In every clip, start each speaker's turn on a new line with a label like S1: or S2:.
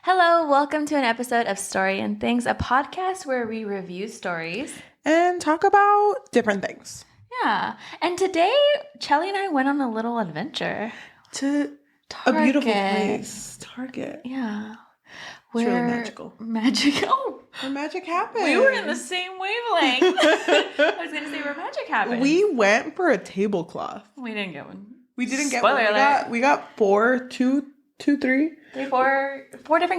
S1: Hello, welcome to an episode of Story and Things, a podcast where we review stories
S2: and talk about different things.
S1: Yeah, and today Cheli and I went on a little adventure
S2: to
S1: Target.
S2: A beautiful place, Target.
S1: Yeah,
S2: it's really magical.
S1: Where
S2: magic happened.
S1: We were in the same wavelength. I was gonna say where magic happened.
S2: We went for a tablecloth.
S1: We didn't get one.
S2: We didn't get
S1: Spoiler
S2: one.
S1: alert.
S2: We got four
S1: different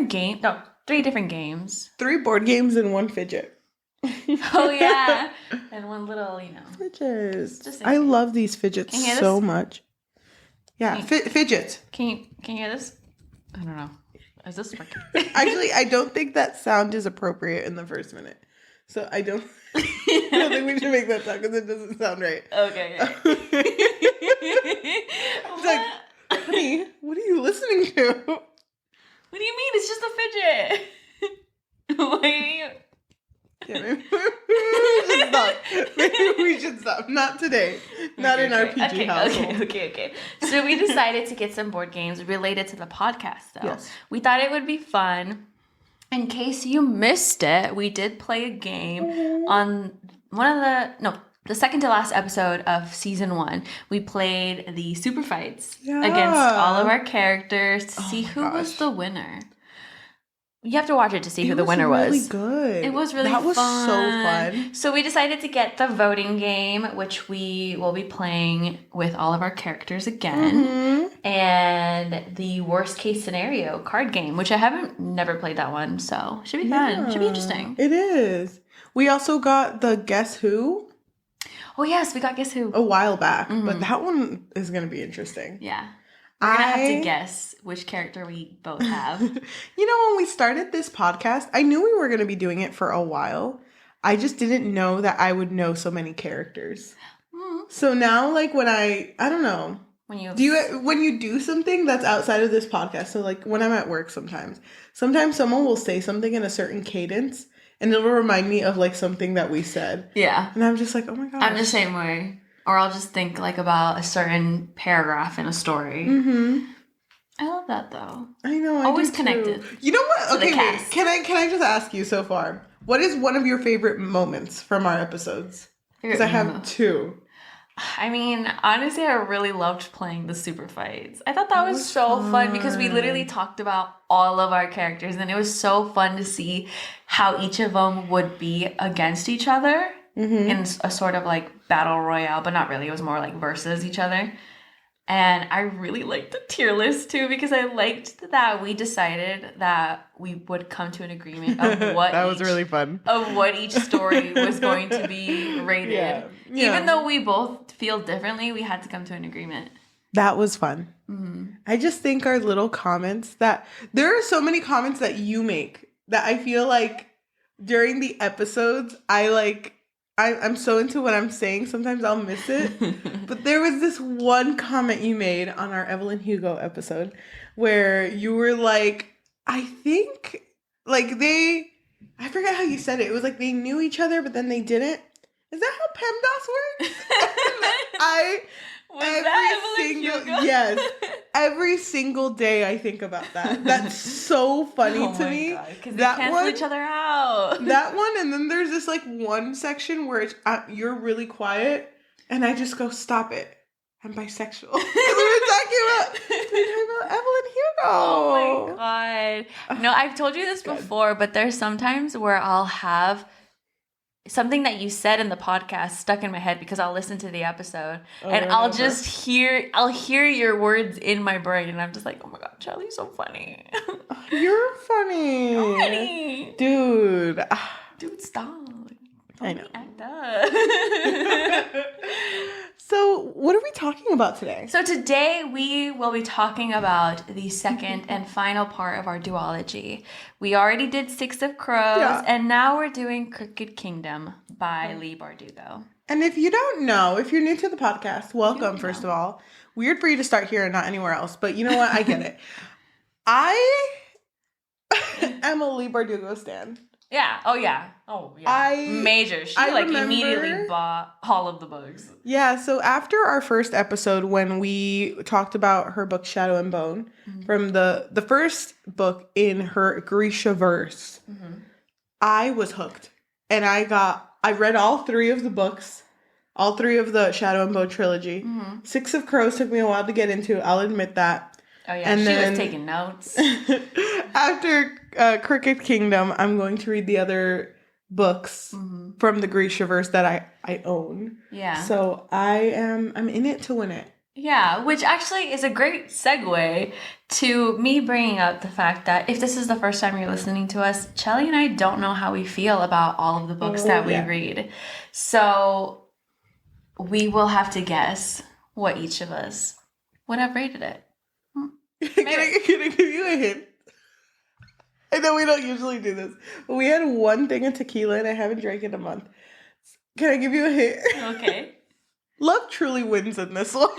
S1: games. No, 3 different games.
S2: 3 board games and 1 fidget.
S1: Oh yeah, and 1 little,
S2: fidgets. I love these fidgets so much. Yeah, fidgets.
S1: Can you hear this? I don't know. Is this working?
S2: Actually, I don't think that sound is appropriate in the first minute. So I don't think we should make that sound because it doesn't sound right.
S1: Okay.
S2: It's like, honey, what are you listening to?
S1: What do you mean? It's just a fidget. Wait.
S2: Yeah, maybe we should stop. Not today. Not in our PG household.
S1: Okay. So we decided to get some board games related to the podcast, though.
S2: Yes.
S1: We thought it would be fun. In case you missed it, we did play a game on the second to last episode of season 1. We played the super fights against all of our characters to see who was the winner. You have to watch it to see who the winner was.
S2: It was really good.
S1: It was really fun.
S2: That was so fun.
S1: So we decided to get the voting game, which we will be playing with all of our characters again. And the worst case scenario card game, which I never played that one. So should be fun. Should be interesting.
S2: It is. We also got the Guess Who.
S1: Oh, yes. We got Guess Who.
S2: A while back. But that one is going to be interesting.
S1: Yeah. We're going to have to guess which character we both have.
S2: When we started this podcast, I knew we were going to be doing it for a while. I just didn't know that I would know so many characters. So now, when I don't know. When you do something that's outside of this podcast, so when I'm at work sometimes someone will say something in a certain cadence and it'll remind me of something that we said. Yeah. And I'm just like, oh my gosh.
S1: I'm the same way. Or I'll just think about a certain paragraph in a story. I love that though.
S2: I know.
S1: Always connected.
S2: You know what? Okay, wait. Can I just ask you so far? What is one of your favorite moments from our episodes? Because I have 2.
S1: I mean, honestly, I really loved playing the super fights. I thought that was so fun because we literally talked about all of our characters, and it was so fun to see how each of them would be against each other in a sort of battle royale, but not really. It was more versus each other. And I really liked the tier list too because I liked that we decided that we would come to an agreement of what
S2: that was really fun.
S1: Of what each story was going to be rated. Yeah. Even though we both feel differently, we had to come to an agreement.
S2: That was fun. I just think our little comments that there are so many comments that you make that I feel during the episodes I'm so into what I'm saying, sometimes I'll miss it. But there was this one comment you made on our Evelyn Hugo episode where you were I think, I forget how you said it. It was they knew each other, but then they didn't. Is that how PEMDAS works? Yes. Every single day I think about that. That's so funny to me.
S1: Because they cancel each other out.
S2: That one, and then there's this one section where you're really quiet, and I just go, stop it. I'm bisexual. we were talking about Evelyn Hugo.
S1: Oh my god. No, I've told you this before, but there's sometimes where I'll have something that you said in the podcast stuck in my head because I'll listen to the episode and I'll hear your words in my brain and I'm just like, oh my god, Cheli's so funny.
S2: You're funny.
S1: I'm funny.
S2: Dude,
S1: stop.
S2: I know.
S1: Act up.
S2: So what are we talking about today?
S1: So today we will be talking about the second and final part of our duology. We already did Six of Crows, and now we're doing Crooked Kingdom by Leigh Bardugo.
S2: And if you don't know, if you're new to the podcast, welcome, first of all. Weird for you to start here and not anywhere else, but you know what? I get it. I am a Leigh Bardugo stan.
S1: Yeah. Oh, yeah. Major. She immediately
S2: remember-
S1: bought all of the books.
S2: Yeah, so after our first episode when we talked about her book Shadow and Bone, from the first book in her Grishaverse, I was hooked. And I read all 3 of the books, all 3 of the Shadow and Bone trilogy. Six of Crows took me a while to get into, I'll admit that.
S1: Oh, yeah.
S2: And
S1: she
S2: then,
S1: was taking notes.
S2: After Crooked Kingdom, I'm going to read the other books from the Grishaverse that I own.
S1: Yeah.
S2: So I'm in it to win it.
S1: Yeah, which actually is a great segue to me bringing up the fact that if this is the first time you're listening to us, Cheli and I don't know how we feel about all of the books that we read. So we will have to guess what each of us would have rated it.
S2: Can I give you a hint? I know we don't usually do this, but we had one thing of tequila and I haven't drank in a month. Can I give you a hint?
S1: Okay.
S2: Love truly wins in this one.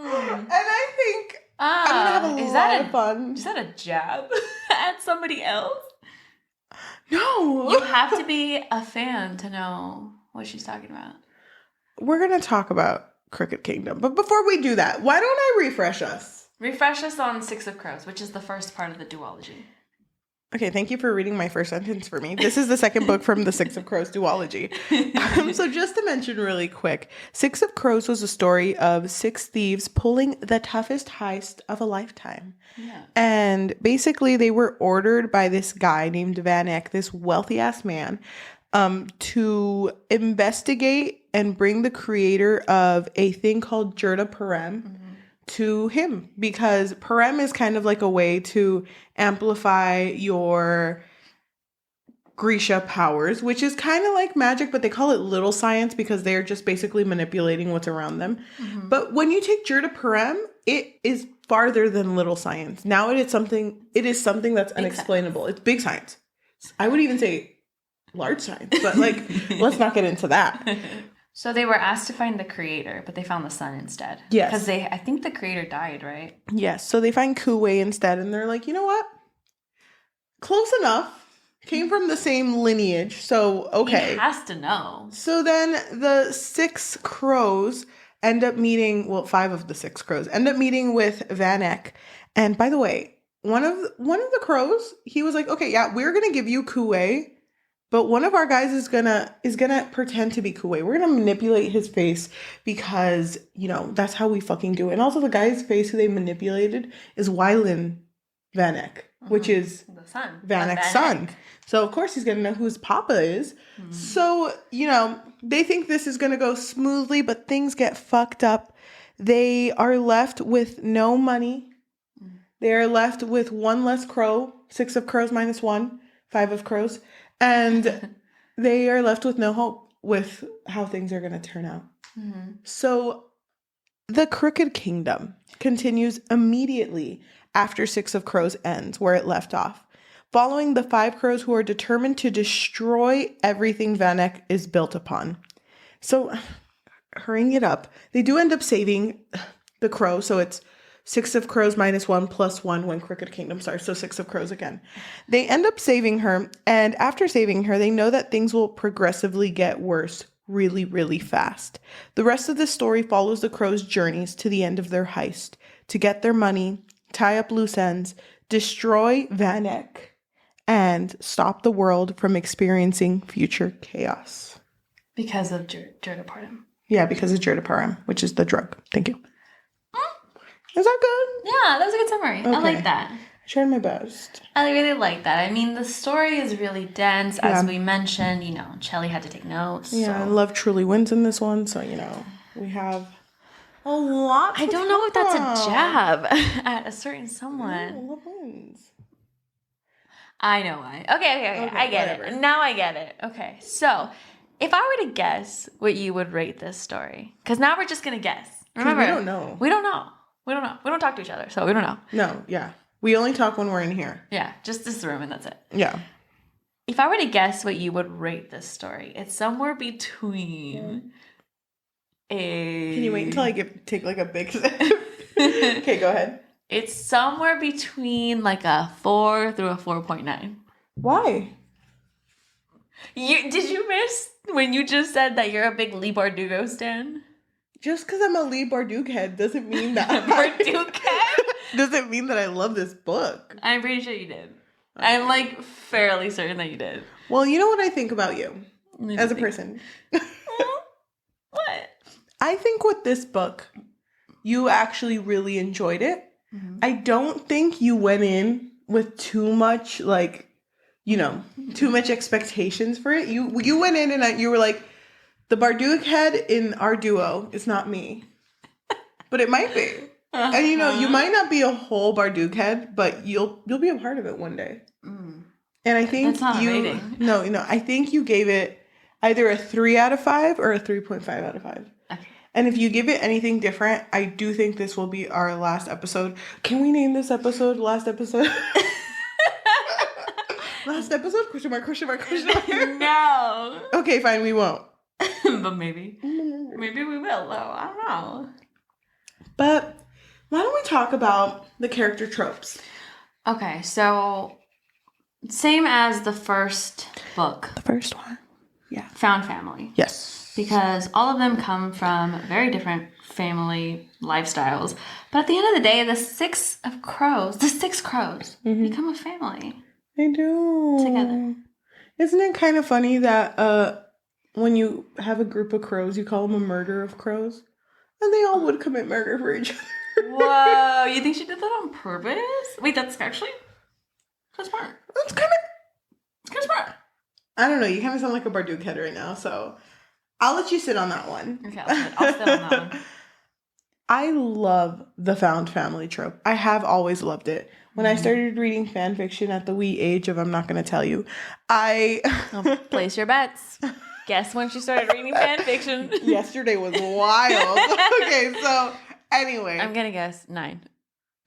S2: And I think I'm going to have a lot of fun.
S1: Is that a jab at somebody else?
S2: No.
S1: You have to be a fan to know what she's talking about.
S2: We're going to talk about Crooked Kingdom. But before we do that, why don't I refresh us?
S1: Refresh us on Six of Crows, which is the first part of the duology.
S2: Okay, thank you for reading my first sentence for me. This is the second book from the Six of Crows duology. So just to mention really quick, Six of Crows was a story of 6 thieves pulling the toughest heist of a lifetime.
S1: Yeah.
S2: And basically they were ordered by this guy named Van Eck, this wealthy-ass man, to investigate and bring the creator of a thing called Jurda Parem to him, because Parem is kind of like a way to amplify your Grisha powers, which is kind of like magic, but they call it little science because they're just basically manipulating what's around them. But when you take Jurda Parem, it is farther than little science. Now it is something that's unexplainable. It's big science. I would even say large science, but like, let's not get into that.
S1: So they were asked to find the creator, but they found the son instead.
S2: Yes.
S1: Because I think the creator died, right?
S2: Yes. So they find Kuwei instead, and they're like, you know what? Close enough. Came from the same lineage, so okay.
S1: He has to know.
S2: So then the 6 crows end up meeting, 5 of the 6 crows end up meeting with Van Eck. And by the way, one of the crows, he was like, okay, yeah, we're gonna give you Kuwei. But one of our guys is gonna pretend to be Kuwei. We're gonna manipulate his face because, that's how we fucking do it. And also the guy's face who they manipulated is Wylan Van Eck, which is
S1: the son.
S2: Van Eck's son. So of course he's gonna know who his papa is. So, they think this is gonna go smoothly, but things get fucked up. They are left with no money. They are left with 1 less crow, 6 of crows minus 1, 5 of crows. And they are left with no hope with how things are going to turn out. So the Crooked Kingdom continues immediately after 6 of Crows ends, where it left off, following the 5 crows who are determined to destroy everything Van Eck is built upon. So, hurrying it up, they do end up saving the crow, so it's 6 of Crows minus 1 plus 1 when Crooked Kingdom starts, so 6 of Crows again. They end up saving her, and after saving her, they know that things will progressively get worse really, really fast. The rest of the story follows the crows' journeys to the end of their heist, to get their money, tie up loose ends, destroy Van Eck, and stop the world from experiencing future chaos.
S1: Because of Jurda Parem.
S2: Yeah, because of Jurda Parem, which is the drug. Thank you. Is that good?
S1: Yeah, that was a good summary.
S2: Okay.
S1: I like that.
S2: I tried my best.
S1: I really like that. I mean, the story is really dense. As we mentioned, Cheli had to take notes.
S2: Yeah, and love truly wins in this one. So, we have a lot
S1: I don't know if that's a jab at a certain someone.
S2: Love wins.
S1: I know why. Okay. I get it. Now I get it. Okay, so if I were to guess what you would rate this story, because now we're just going to guess. Remember,
S2: we don't know.
S1: We don't know. We don't talk to each other, so we don't know.
S2: No, yeah. We only talk when we're in here.
S1: Yeah, just this room and that's it.
S2: Yeah.
S1: If I were to guess what you would rate this story, it's somewhere between a...
S2: Can you wait until I take like a big sip? Okay, go ahead.
S1: It's somewhere between like a 4 through a 4.9.
S2: Why?
S1: Did you miss when you just said that you're a big Leigh Bardugo stan?
S2: Just because I'm a Leigh Bardugo head doesn't mean that
S1: Bardugo head?
S2: doesn't mean that I love this book.
S1: I'm pretty sure you did. I'm like fairly certain that you did.
S2: Well, you know what I think about you as a person?
S1: What?
S2: I think with this book, you actually really enjoyed it. Mm-hmm. I don't think you went in with too much, like, you know, too much expectations for it. You went in and you were like, the Bardugo head in our duo is not me. But it might be. Uh-huh. And, you know, you might not be a whole Bardugo head, but you'll be a part of it one day. Mm. And I think
S1: that's not a rating.
S2: No, I think you gave it either a 3 out of 5 or a 3.5 out of 5. Okay. And if you give it anything different, I do think this will be our last episode. Can we name this episode last episode? Last episode? Question mark, question mark, question mark.
S1: No.
S2: Okay, fine, we won't.
S1: But maybe. Maybe we will, though. I don't know.
S2: But why don't we talk about the character tropes?
S1: Okay, so same as the first book.
S2: The first one. Yeah.
S1: Found family.
S2: Yes.
S1: Because all of them come from very different family lifestyles. But at the end of the day, the six crows mm-hmm. become a family.
S2: They do.
S1: Together.
S2: Isn't it kind of funny that when you have a group of crows, you call them a murder of crows? And they all would commit murder for each other.
S1: Whoa, you think she did that on purpose? Wait, that's actually kind of smart.
S2: It's kind of smart. I don't know, you kind of sound like a Bardugo head right now, so I'll let you sit on that one.
S1: Okay, I'll sit on that one.
S2: I love the found family trope. I have always loved it. When I started reading fan fiction at the wee age of I'm not going to tell you,
S1: place your bets. Guess when she started reading fan fiction.
S2: Yesterday was wild. Okay, so anyway.
S1: I'm going to guess 9.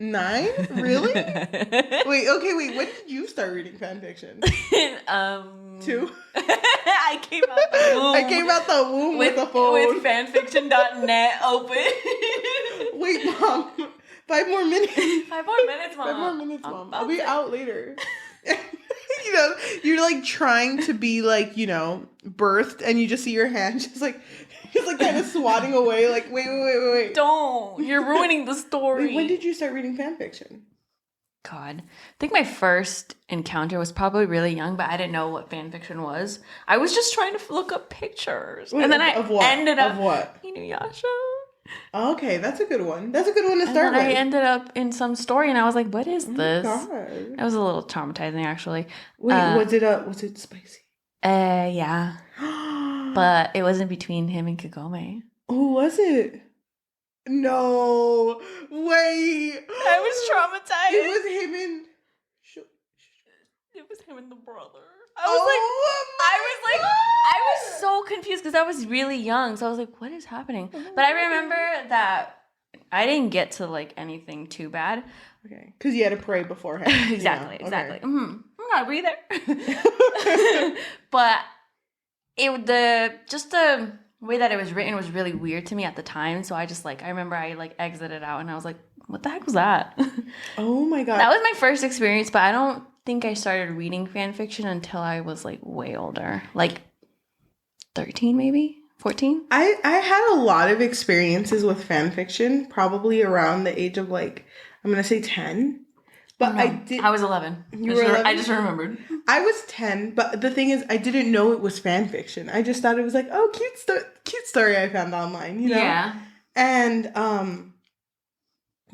S2: 9? Really? Wait. When did you start reading fan fiction? 2?
S1: I came out the womb
S2: with a phone.
S1: With fanfiction.net open.
S2: Wait, Mom. 5 more minutes.
S1: 5 more minutes, Mom.
S2: 5 more minutes, Mom. I'll be out later. You know, you're like trying to be like, you know, birthed, and you just see your hand just like kind of swatting away. Like, wait.
S1: Don't. You're ruining the story.
S2: Wait, when did you start reading fan fiction?
S1: God. I think my first encounter was probably really young, but I didn't know what fan fiction was. I was just trying to look up pictures.
S2: Wait,
S1: and then
S2: ended up... Of what?
S1: Inuyasha.
S2: Okay, that's a good one. That's a good one to start with.
S1: I ended up in some story, and I was like, "What is this?"
S2: God.
S1: It was a little traumatizing, actually.
S2: Wait, was it spicy?
S1: Yeah. But it wasn't between him and Kagome.
S2: Who was it? No, wait.
S1: I was traumatized.
S2: It was him and.
S1: It was him and the brother. I was so confused because I was really young. So I was like, what is happening? But I remember that I didn't get to like anything too bad.
S2: Okay. Because you had to pray beforehand.
S1: Exactly.
S2: Okay.
S1: Exactly. I'm not breathe there. But the way that it was written was really weird to me at the time. So I just I remember I exited out and I was like, what the heck was that?
S2: Oh my God.
S1: That was my first experience, but I don't think I started reading fan fiction until I was way older, 13 maybe 14.
S2: I had a lot of experiences with fan fiction, probably around the age of I'm gonna say 10, but
S1: I was 11.
S2: You were 11?
S1: I just remembered.
S2: I was 10, but the thing is, I didn't know it was fan fiction. I just thought it was cute story I found online, you know?
S1: Yeah.
S2: And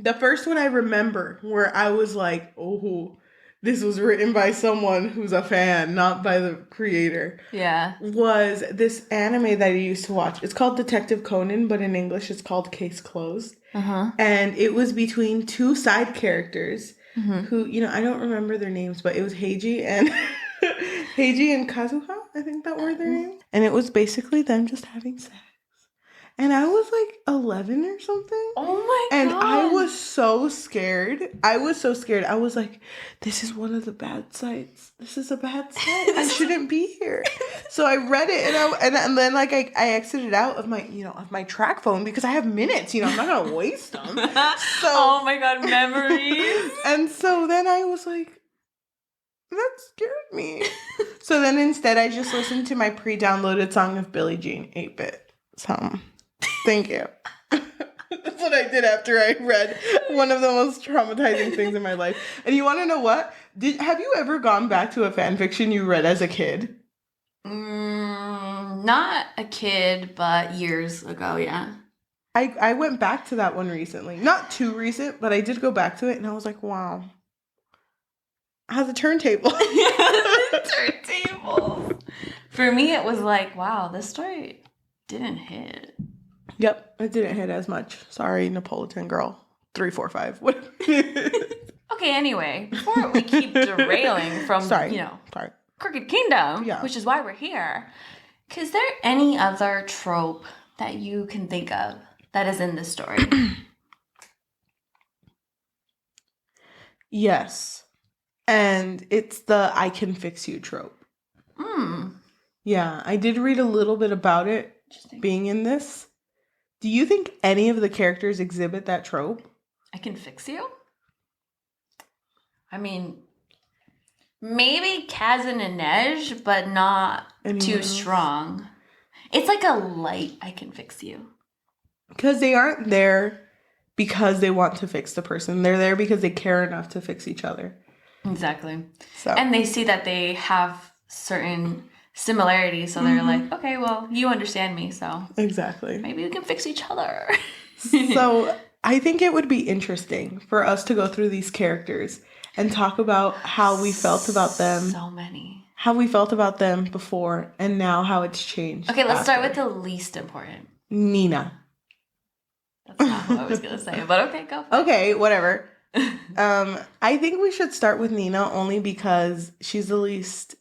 S2: the first one I remember where I was like, oh, this was written by someone who's a fan, not by the creator.
S1: Yeah.
S2: Was this anime that I used to watch. It's called Detective Conan, but in English it's called Case Closed. Uh-huh. And it was between 2 side characters who, I don't remember their names, but it was Heiji and Kazuha, I think that were their names. And it was basically them just having sex. And I was 11 or something.
S1: Oh my God.
S2: And I was so scared. I was like, this is one of the bad sites. This is a bad site. I shouldn't be here. So I read it and then I exited out of my track phone because I have minutes. I'm not going to waste them. So,
S1: oh my God, memories.
S2: And so then I was like, That scared me. So then instead I just listened to my pre-downloaded song of Billie Jean 8-bit. So thank you. That's what I did after I read one of the most traumatizing things in my life. And you want to know what? Have you ever gone back to a fan fiction you read as a kid?
S1: Not a kid, but years ago, yeah.
S2: I went back to that one recently. Not too recent, but I did go back to it and I was like, wow. How's a turntable?
S1: Turntables. For me, it was like, wow, this story didn't hit.
S2: Yep, it didn't hit as much. Sorry, Napolitan girl. 345. What?
S1: Okay, anyway, before we keep derailing from,
S2: Sorry.
S1: Crooked Kingdom,
S2: Yeah.
S1: which is why we're here, is there any other trope that you can think of that is in this story?
S2: Yes. And it's the I can fix you trope. Yeah, I did read a little bit about it being in this. Do you think any of the characters exhibit that trope?
S1: I can fix you? I mean, maybe Kaz and Inej, but not too strong. It's like a light I can fix you.
S2: Because they aren't there because they want to fix the person. They're there because they care enough to fix each other.
S1: Exactly.
S2: So.
S1: And they see that they have certain similarities, so they're like, okay, well, you understand me, so
S2: exactly.
S1: Maybe we can fix each other.
S2: So I think it would be interesting for us to go through these characters and talk about how we felt about them.
S1: So many.
S2: How we felt about them before and now how it's changed.
S1: Okay, let's start with the least important.
S2: Nina.
S1: That's not what I was going to say, but okay, go for it.
S2: Okay, whatever. I think we should start with Nina only because she's the least...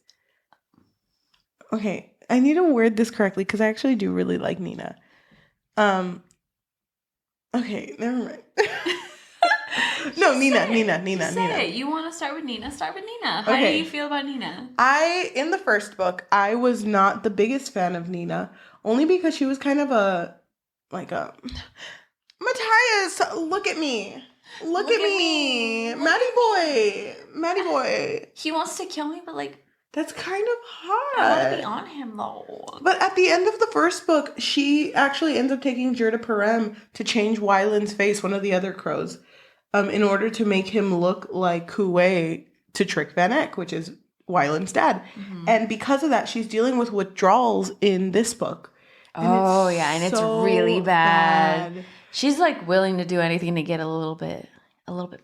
S2: Okay, I need to word this correctly because I actually do really like Nina. Okay, never mind. No, Nina.
S1: Say it. You want to start with Nina? Start with Nina. How do you feel about Nina?
S2: In the first book, I was not the biggest fan of Nina, only because she was kind of Matthias, look at me. Look at me. Maddie boy.
S1: He wants to kill me, but
S2: that's kind of hard.
S1: I want to be on him, though.
S2: But at the end of the first book, she actually ends up taking Jurda Parem to change Wyland's face, one of the other crows, in order to make him look like Kuwei to trick Van Eck, which is Wyland's dad. Mm-hmm. And because of that, she's dealing with withdrawals in this book.
S1: And it's really bad. She's willing to do anything to get a little bit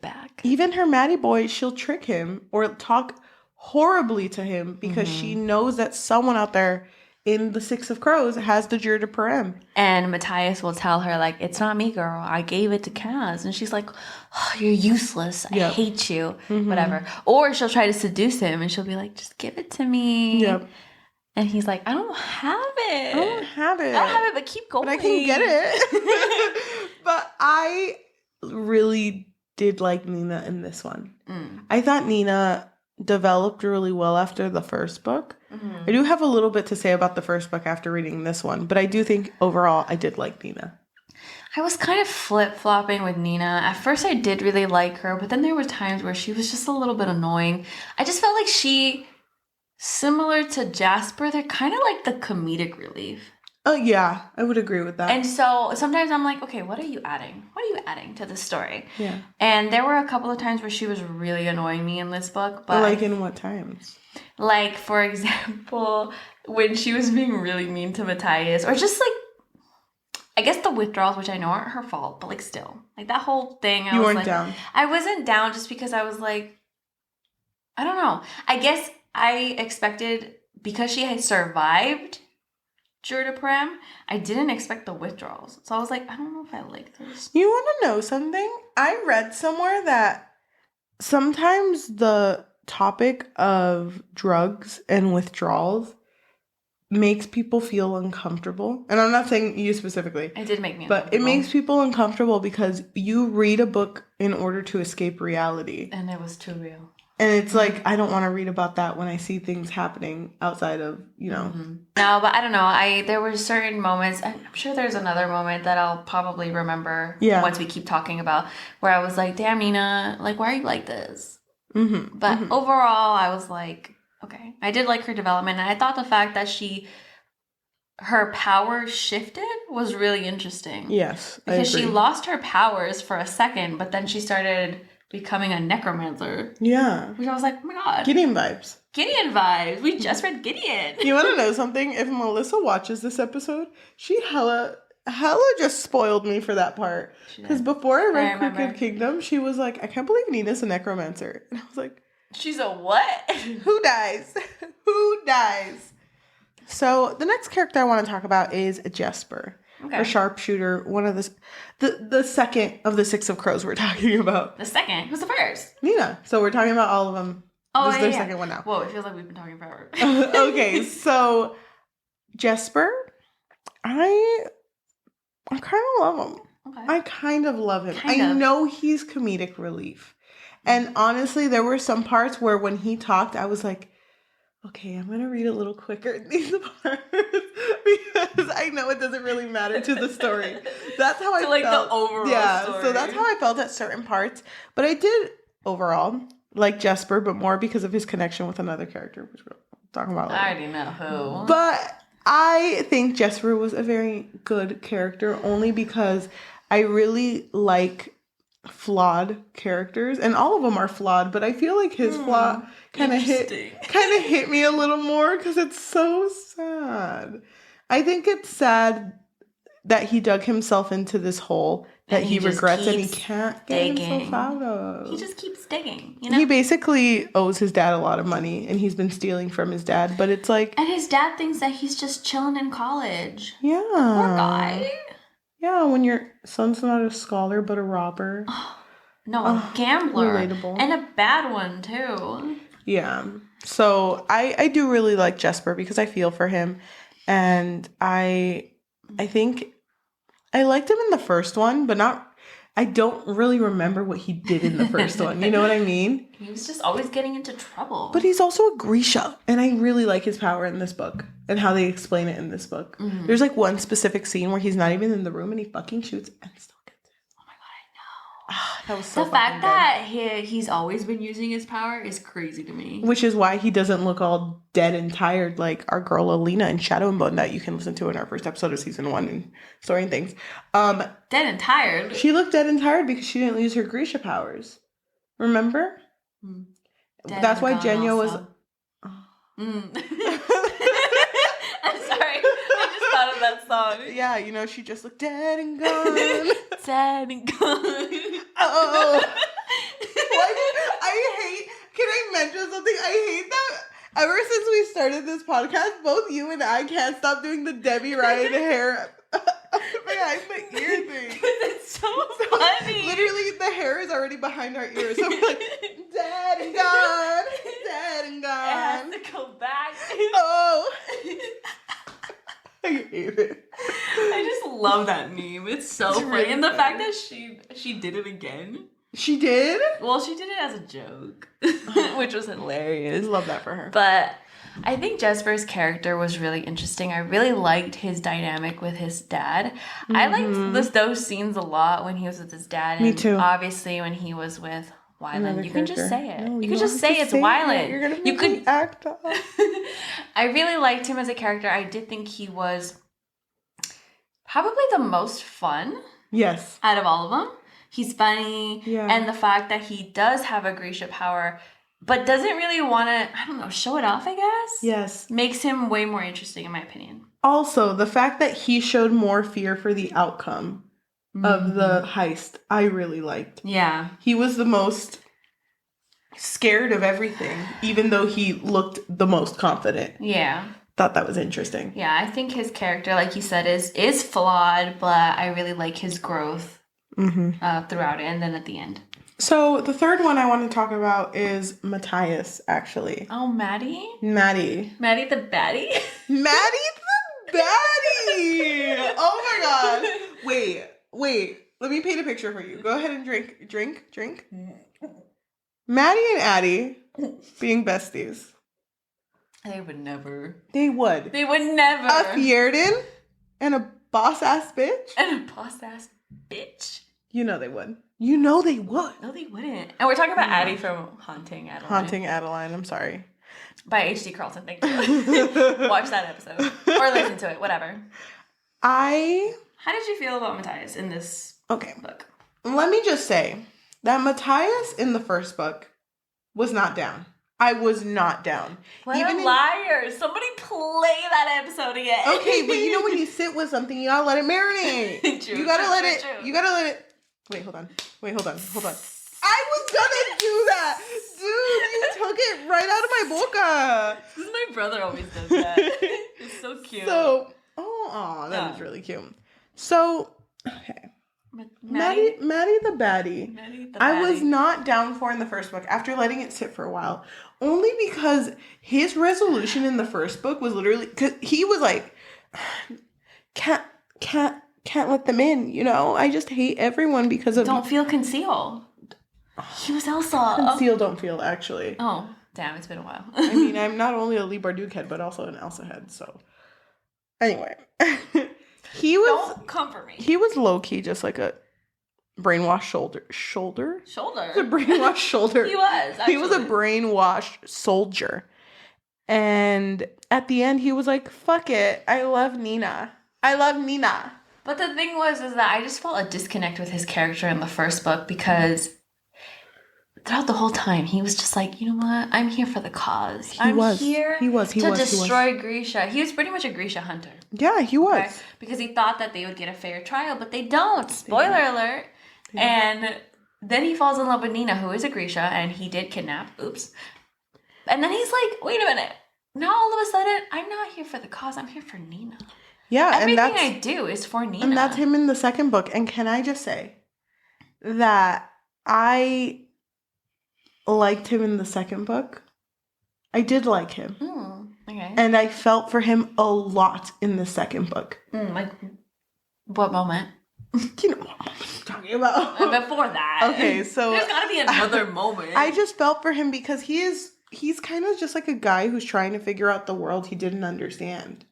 S1: back.
S2: Even her Maddie boy, she'll trick him or talk horribly to him because she knows that someone out there in the Six of Crows has the Jurda Parem.
S1: And Matthias will tell her, it's not me, girl. I gave it to Kaz. And she's like, oh, you're useless. I hate you. Mm-hmm. Whatever. Or she'll try to seduce him and she'll be like, just give it to me. Yep. And he's like, I don't have it, but keep going.
S2: But I can get it. But I really did like Nina in this one. I thought Nina developed really well after the first book. I do have a little bit to say about the first book after reading this one, but I do think overall I did like Nina.
S1: I was kind of flip-flopping with Nina. At first I did really like her, but then there were times where she was just a little bit annoying. I just felt like she, similar to Jasper, they're kind of like the comedic relief.
S2: Oh, yeah, I would agree with that.
S1: And so sometimes I'm like, okay, what are you adding? What are you adding to the story?
S2: Yeah.
S1: And there were a couple of times where she was really annoying me in this book. But
S2: in what times?
S1: For example, when she was being really mean to Matthias, or just I guess the withdrawals, which I know aren't her fault, but still. That whole thing.
S2: You weren't down.
S1: I wasn't down just because I was I don't know. I guess I expected, because she had survived Jurda Parem, I didn't expect the withdrawals. So I was like, I don't know if I like this.
S2: You want to know something? I read somewhere that sometimes the topic of drugs and withdrawals makes people feel uncomfortable. And I'm not saying you specifically.
S1: It did make me
S2: uncomfortable. But it makes people uncomfortable because you read a book in order to escape reality.
S1: And it was too real.
S2: And it's I don't want to read about that when I see things happening outside of,
S1: No, but I don't know. There were certain moments, and I'm sure there's another moment that I'll probably remember once we keep talking about, where I was like, damn, Nina, why are you like this? But overall, I was like, okay. I did like her development. And I thought the fact that her power shifted was really interesting.
S2: Yes,
S1: because she lost her powers for a second, but then she started becoming a necromancer.
S2: Yeah.
S1: Which I was like, oh my god.
S2: Gideon vibes.
S1: Gideon vibes. We just read Gideon.
S2: You want to know something? If Melissa watches this episode, she hella just spoiled me for that part. Because before I read Crooked Kingdom, she was like, I can't believe Nina's a necromancer. And I was like,
S1: she's a what?
S2: Who dies? Who dies? So the next character I want to talk about is Jesper. Okay. Or sharpshooter, one of the second of the Six of Crows we're talking about.
S1: The second? Who's the first?
S2: Nina. So we're talking about all of them.
S1: Oh,
S2: this is their second one now.
S1: Whoa, it feels like we've been talking forever.
S2: Okay, so Jesper, I kind of love him. Okay. I kind of love him. I know he's comedic relief. And honestly, there were some parts where when he talked, I was like, okay, I'm going to read a little quicker in these parts because I know it doesn't really matter to the story. That's how I felt. The overall story. So that's how I felt at certain parts. But I did overall like Jesper, but more because of his connection with another character, which we're talking about later.
S1: I already know who.
S2: But I think Jesper was a very good character only because I really like flawed characters, and all of them are flawed, but I feel like his flaw kind of hit me a little more because it's so sad. I think it's sad that he dug himself into this hole that he regrets and he can't get himself out of.
S1: He just keeps digging, you know?
S2: He basically owes his dad a lot of money and he's been stealing from his dad, but it's like...
S1: And his dad thinks that he's just chilling in college.
S2: Yeah.
S1: Poor guy.
S2: Yeah, when your son's not a scholar but a robber.
S1: A gambler.
S2: Relatable.
S1: And a bad one, too.
S2: Yeah. So I do really like Jesper because I feel for him. And I think I liked him in the first one, but I don't really remember what he did in the first one. You know what I mean?
S1: He was just always getting into trouble.
S2: But he's also a Grisha. And I really like his power in this book and how they explain it in this book. Mm-hmm. There's like one specific scene where he's not even in the room and he fucking shoots and still gets it.
S1: Oh my god, I know.
S2: That was so
S1: the fact that he's always been using his power is crazy to me.
S2: Which is why he doesn't look all dead and tired like our girl Alina in Shadow and Bone that you can listen to in our first episode of season 1 and Story and Things.
S1: Dead and tired?
S2: She looked dead and tired because she didn't use her Grisha powers. Remember? That's why Genya was...
S1: I'm sorry. I just thought of that song.
S2: Yeah, you know, she just looked dead and gone.
S1: Dead and gone.
S2: Oh. Can I mention something? I hate that. Ever since we started this podcast, both you and I can't stop doing the Debbie Ryan hair behind the ear thing.
S1: Because it's so funny.
S2: Literally, the hair is already behind our ears. So we're like, dead and gone. Dead and gone.
S1: It has to go back.
S2: Oh. I hate it.
S1: I just love that meme. It's so funny. Really and the fact that she did it again.
S2: She did?
S1: Well, she did it as a joke, which was hilarious.
S2: Love that for her.
S1: But I think Jesper's character was really interesting. I really liked his dynamic with his dad. Mm-hmm. I liked those scenes a lot when he was with his dad.
S2: Me too.
S1: Obviously, when he was with Wyland. You can just say it.
S2: No,
S1: you can just say it's Wyland.
S2: You're gonna make me act up.
S1: I really liked him as a character. I did think he was probably the most fun.
S2: Yes.
S1: Out of all of them. He's funny.
S2: Yeah.
S1: And the fact that he does have a Grisha power, but doesn't really want to, show it off, I guess.
S2: Yes.
S1: Makes him way more interesting, in my opinion.
S2: Also, the fact that he showed more fear for the outcome of the heist, I really liked.
S1: Yeah.
S2: He was the most scared of everything, even though he looked the most confident.
S1: Yeah.
S2: Thought that was interesting.
S1: Yeah, I think his character, like you said, is flawed, but I really like his growth throughout it and then at the end.
S2: So the third one I want to talk about is Matthias, actually.
S1: Oh, Maddie?
S2: Maddie.
S1: Maddie the baddie?
S2: Maddie the baddie! Oh my god. Wait. Let me paint a picture for you. Go ahead and drink. Maddie and Addie being besties.
S1: They would never.
S2: They would.
S1: They would never.
S2: A Fjerdan and a boss-ass bitch.
S1: And a boss-ass bitch.
S2: You know they would. You know they would.
S1: No, they wouldn't. And we're talking about Addie from Haunting Adeline.
S2: Haunting Adeline, I'm sorry.
S1: By H.D. Carlton, thank you. Watch that episode. Or listen to it, whatever. How did you feel about Matthias in this book?
S2: Let me just say that Matthias in the first book was not down. I was not down.
S1: What a liar. Somebody play that episode again.
S2: Okay, but you know when you sit with something, you gotta let it marinate.
S1: True,
S2: you gotta let it. Wait, hold on. I was gonna do that. Dude, you took it right out of my boca.
S1: This is my brother always does that. It's so cute.
S2: So, that is really cute. So, okay. Maddie the baddie. I was not down for in the first book after letting it sit for a while. Only because his resolution in the first book was literally, because he was like, can't let them in, you know? I just hate everyone because of...
S1: Don't feel conceal. He was Elsa.
S2: Conceal, don't feel, actually.
S1: Oh, damn, it's been a while.
S2: I mean, I'm not only a Leigh Bardugo head, but also an Elsa head, so... Anyway.
S1: Don't comfort me.
S2: He was low-key just like a brainwashed shoulder? A brainwashed shoulder.
S1: He was, actually.
S2: He was a brainwashed soldier. And at the end, he was like, fuck it. I love Nina.
S1: But the thing was is that I just felt a disconnect with his character in the first book because throughout the whole time, he was just like, you know what? I'm here for the cause.
S2: He was to
S1: destroy Grisha. He was pretty much a Grisha hunter.
S2: Yeah, he was. Okay?
S1: Because he thought that they would get a fair trial, but they don't. Spoiler alert. And then he falls in love with Nina, who is a Grisha, and he did kidnap. Oops. And then he's like, wait a minute. Now all of a sudden, I'm not here for the cause. I'm here for Nina.
S2: Yeah,
S1: everything I do is for Nina.
S2: And that's him in the second book. And can I just say that I liked him in the second book? I did like him.
S1: Okay.
S2: And I felt for him a lot in the second book.
S1: Like, what moment?
S2: You know what I'm talking about.
S1: Before that.
S2: Okay, so...
S1: There's gotta be another moment.
S2: I just felt for him because he's kind of just like a guy who's trying to figure out the world he didn't understand.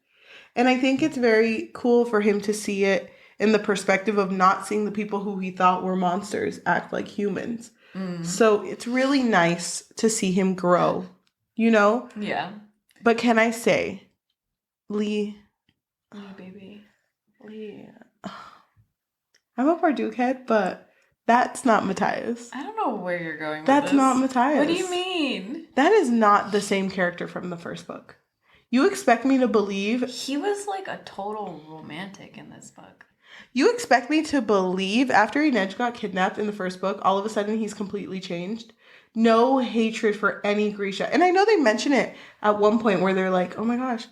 S2: And I think it's very cool for him to see it in the perspective of not seeing the people who he thought were monsters act like humans. So it's really nice to see him grow, you know?
S1: Yeah.
S2: But can I say, Leigh,
S1: baby.
S2: Leigh. I'm a Bardugo head, but that's not Matthias.
S1: I don't know where you're going with
S2: That's
S1: this.
S2: not Matthias.
S1: What do you mean?
S2: That is not the same character from the first book. You expect me to believe...
S1: He was like a total romantic in this book.
S2: You expect me to believe after Inej got kidnapped in the first book, all of a sudden he's completely changed? No hatred for any Grisha. And I know they mention it at one point where they're like, oh my gosh,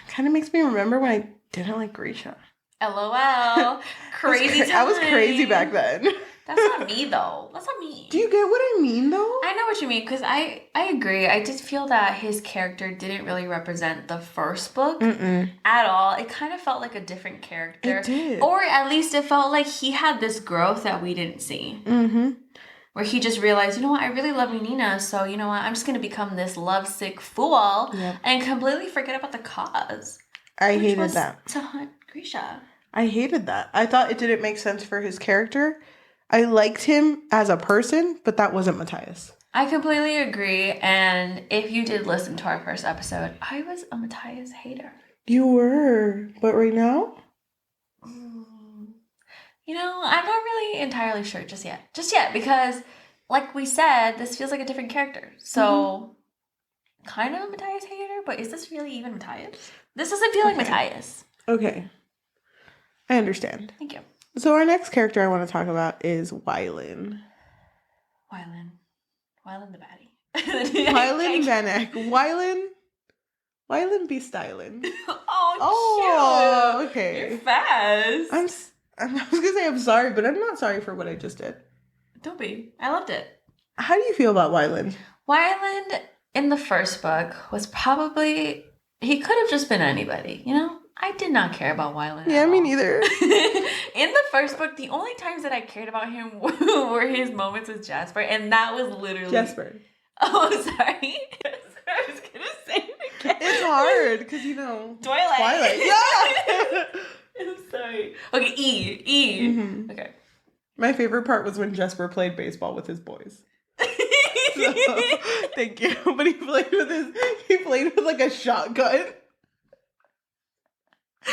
S2: kind of makes me remember when I didn't like Grisha.
S1: LOL. Crazy time.
S2: I was crazy back then.
S1: That's not me, though. That's not me.
S2: Do you get what I mean, though?
S1: I know what you mean, because I agree. I just feel that his character didn't really represent the first book at all. It kind of felt like a different character.
S2: It did.
S1: Or at least it felt like he had this growth that we didn't see. Where he just realized, you know what, I really love Nina, so you know what, I'm just going to become this lovesick fool and completely forget about the cause.
S2: I hated that.
S1: To hunt Grisha.
S2: I hated that. I thought it didn't make sense for his character. I liked him as a person, but that wasn't Matthias.
S1: I completely agree. And if you did listen to our first episode, I was a Matthias hater.
S2: You were. But right now?
S1: You know, I'm not really entirely sure just yet. Because, like we said, this feels like a different character. So, kind of a Matthias hater, but is this really even Matthias? This doesn't feel like Matthias.
S2: Okay. I understand.
S1: Thank you.
S2: So our next character I want to talk about is Wylan.
S1: Wylan the baddie.
S2: Wylan Vanek. Wylan be stylin'.
S1: Oh, cute.
S2: Okay.
S1: You're fast.
S2: I was going to say I'm sorry, but I'm not sorry for what I just did.
S1: Don't be. I loved it.
S2: How do you feel about Wylan?
S1: Wylan in the first book was probably... He could have just been anybody, you know? I did not care about Wylan.
S2: Yeah, me neither.
S1: In the first book, the only times that I cared about him were his moments with Jasper, and that was literally...
S2: Jasper.
S1: Oh, sorry. I was going to say it again.
S2: It's hard, because, you know...
S1: Twilight.
S2: Yeah!
S1: I'm sorry. Okay, E. Okay.
S2: My favorite part was when Jesper played baseball with his boys. So, thank you. But he played with like a shotgun.
S1: Who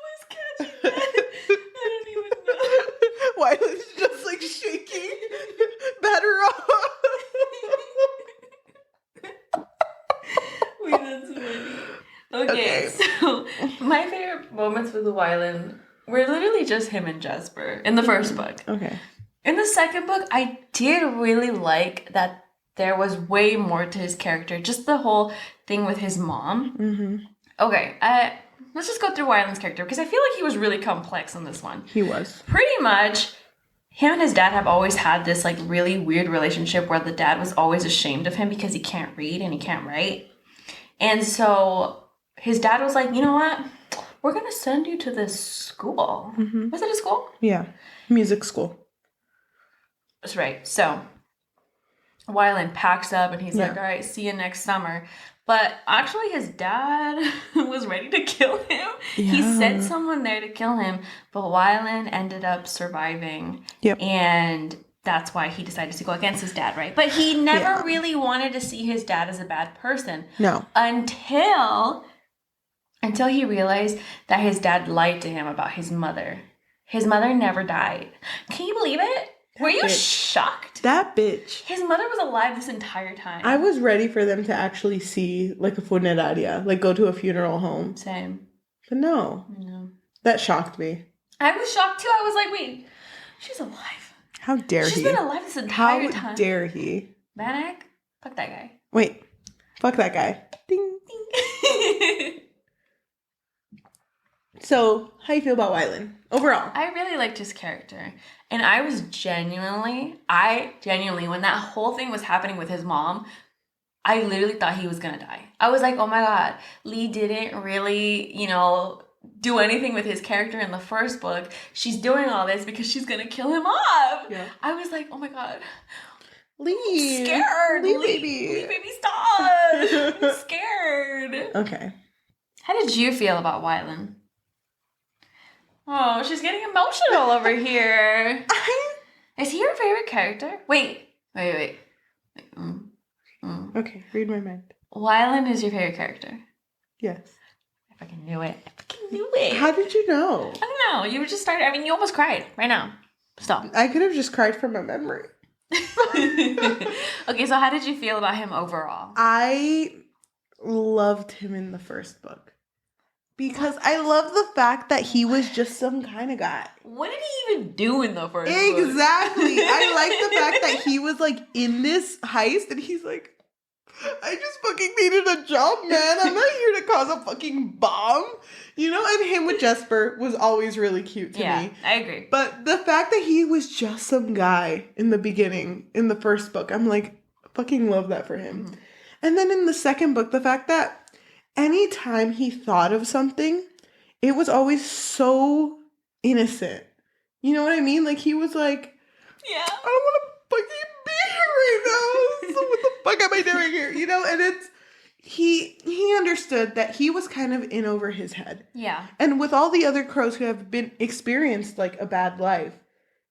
S1: was catching that? I don't even know.
S2: Wyland's just like shaking. Batter off.
S1: Wait, that's funny. Okay, so my favorite moments with Wyland were literally just him and Jesper in the first book.
S2: Okay.
S1: In the second book, I did really like that there was way more to his character. Just the whole thing with his mom.
S2: Mm-hmm.
S1: Okay, let's just go through Wyland's character because I feel like he was really complex in this one.
S2: He was.
S1: Pretty much, him and his dad have always had this like really weird relationship where the dad was always ashamed of him because he can't read and he can't write. And so his dad was like, you know what? We're going to send you to this school. Mm-hmm. Was it a school?
S2: Yeah. Music school.
S1: That's right. So Wyland packs up and he's like, all right, see you next summer. But actually his dad was ready to kill him. Yeah. He sent someone there to kill him, but Wyland ended up surviving.
S2: Yep.
S1: And that's why he decided to go against his dad, right? But he never really wanted to see his dad as a bad person.
S2: No.
S1: Until he realized that his dad lied to him about his mother. His mother never died. Can you believe it? Were you shocked?
S2: That bitch.
S1: His mother was alive this entire time.
S2: I was ready for them to actually see like a funeraria, like go to a funeral home.
S1: Same.
S2: But no. That shocked me.
S1: I was shocked too. I was like, wait, she's alive.
S2: How dare he?
S1: She's been alive this entire time.
S2: How dare he?
S1: Vanek? Fuck that guy.
S2: Wait. Fuck that guy. Ding.
S1: Ding.
S2: So, how you feel about Wyland overall?
S1: I really liked his character. And I genuinely, when that whole thing was happening with his mom, I literally thought he was going to die. I was like, oh my God, Leigh didn't really, do anything with his character in the first book. She's doing all this because she's going to kill him off. Yeah. I was like, oh my God.
S2: Leigh.
S1: I'm scared.
S2: Leigh baby.
S1: Leigh baby, stop. I'm scared.
S2: Okay.
S1: How did you feel about Wyland? Oh, she's getting emotional over here. Is he your favorite character? Wait.
S2: Okay, read my mind.
S1: Wyland is your favorite character?
S2: Yes.
S1: I fucking knew it.
S2: How did you know?
S1: I don't know. You were just started. I mean, you almost cried right now. Stop.
S2: I could have just cried from a memory.
S1: Okay, so how did you feel about him overall?
S2: I loved him in the first book. Because I love the fact that he was just some kind of guy.
S1: What did he even do in the first book?
S2: Exactly. I like the fact that he was like in this heist and he's like, I just fucking needed a job, man. I'm not here to cause a fucking bomb. And him with Jesper was always really cute to me.
S1: Yeah, I agree.
S2: But the fact that he was just some guy in the beginning, in the first book, I'm like, fucking love that for him. Mm-hmm. And then in the second book, the fact that anytime he thought of something, it was always so innocent. You know what I mean? Like, he was like,
S1: yeah,
S2: I don't want to fucking be here right now. So what the fuck am I doing here? And it's, he understood that he was kind of in over his head.
S1: Yeah. And
S2: with all the other crows who have experienced, like, a bad life,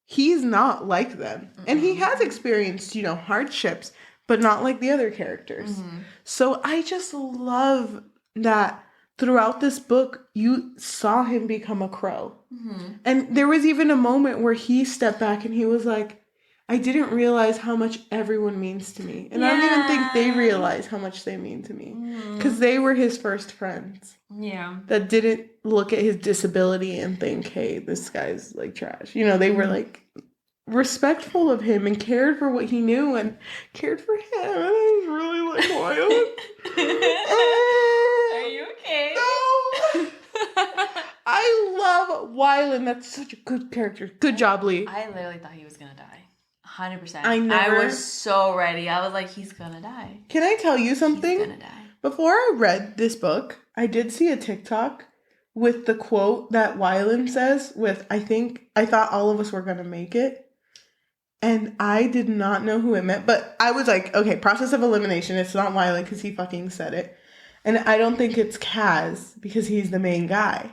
S2: he's not like them. Mm-hmm. And he has experienced, hardships, but not like the other characters. Mm-hmm. So I just love that throughout this book, you saw him become a crow. Mm-hmm. And there was even a moment where he stepped back and he was like, I didn't realize how much everyone means to me. And I don't even think they realize how much they mean to me. Because they were his first friends.
S1: Yeah.
S2: That didn't look at his disability and think, hey, this guy's like trash. They were like respectful of him and cared for what he knew and cared for him. And I was really like,
S1: Are you okay?
S2: No. I love Wyland. That's such a good character. Good job, Leigh.
S1: I literally thought he was gonna die. 100%.
S2: I
S1: was so ready. I was like, he's gonna die.
S2: Can I tell you something?
S1: He's gonna die.
S2: Before I read this book, I did see a TikTok with the quote that Wyland says with, I thought all of us were gonna make it. And I did not know who it meant, but I was like, okay, process of elimination. It's not Wyland because he fucking said it. And I don't think it's Kaz because he's the main guy.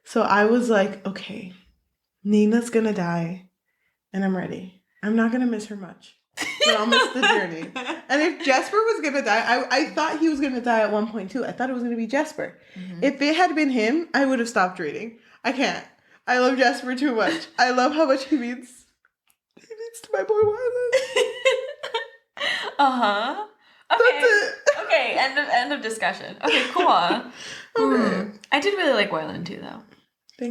S2: So I was like, okay, Nina's gonna die, and I'm ready. I'm not gonna miss her much, but I'll miss the journey. And if Jesper was gonna die, I thought he was gonna die at one point too. I thought it was gonna be Jesper. Mm-hmm. If it had been him, I would have stopped reading. I can't. I love Jesper too much. I love how much he means to my boy Wyland.
S1: Uh-huh. Okay. Okay, end of discussion. Okay, cool. Okay. I did really like Wyland too, though.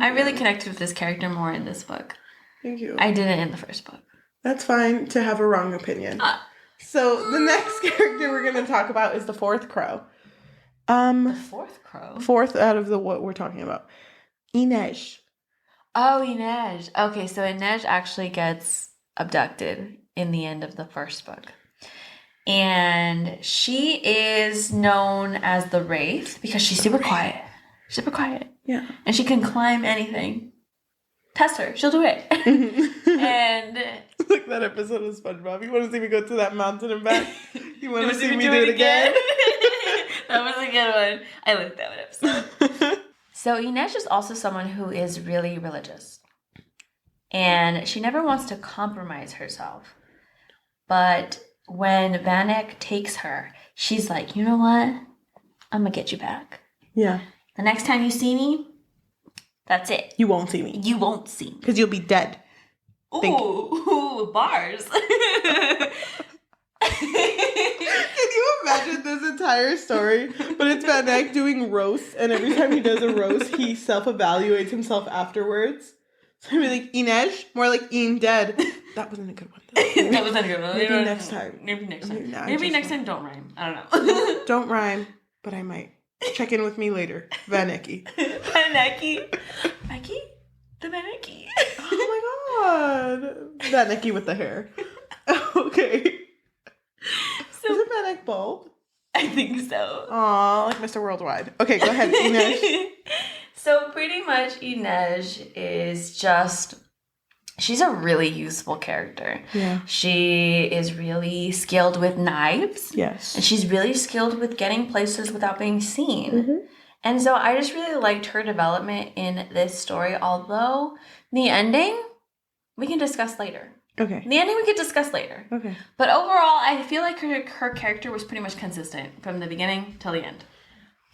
S1: I really connected with this character more in this book.
S2: Thank you.
S1: I didn't in the first book.
S2: That's fine to have a wrong opinion. So the next character we're going to talk about is the fourth crow.
S1: The fourth crow?
S2: Fourth out of what we're talking about. Inej.
S1: Oh, Inej. Okay, so Inej actually gets abducted in the end of the first book. And she is known as the Wraith because she's super quiet. Super quiet.
S2: Yeah.
S1: And she can climb anything. Test her. She'll do it. And
S2: like that episode of SpongeBob. You want to see me go to that mountain and back? You want to see me do it again?
S1: That was a good one. I liked that episode. So Inej is also someone who is really religious. And she never wants to compromise herself. But when Vanek takes her, she's like, you know what? I'm going to get you back.
S2: Yeah.
S1: The next time you see me, that's it.
S2: You won't see me.
S1: You won't see me.
S2: Because you'll be dead.
S1: Ooh, bars.
S2: Can you imagine this entire story? But it's Van Eyck doing roasts, and every time he does a roast, he self-evaluates himself afterwards. So he'd be like, Inej, more like Ian dead. That wasn't a good one.
S1: That wasn't a good one.
S2: Maybe next time.
S1: Maybe next time. Maybe next time don't rhyme. I don't know.
S2: Don't rhyme, but I might. Check in with me later. Van Eyck.
S1: Van Eyck. Becky? The Van Eyck.
S2: Oh my god. Van Eyck with the hair. Okay. So, is it Van Eyck bald?
S1: I think so.
S2: Aw, like Mr. Worldwide. Okay, go ahead, Inej.
S1: So pretty much Inej is just, she's a really useful character.
S2: Yeah.
S1: She is really skilled with knives.
S2: Yes.
S1: And she's really skilled with getting places without being seen.
S2: Mm-hmm.
S1: And so I just really liked her development in this story, although the ending, we can discuss later.
S2: Okay.
S1: The ending we could discuss later.
S2: Okay.
S1: But overall, I feel like her character was pretty much consistent from the beginning till the end.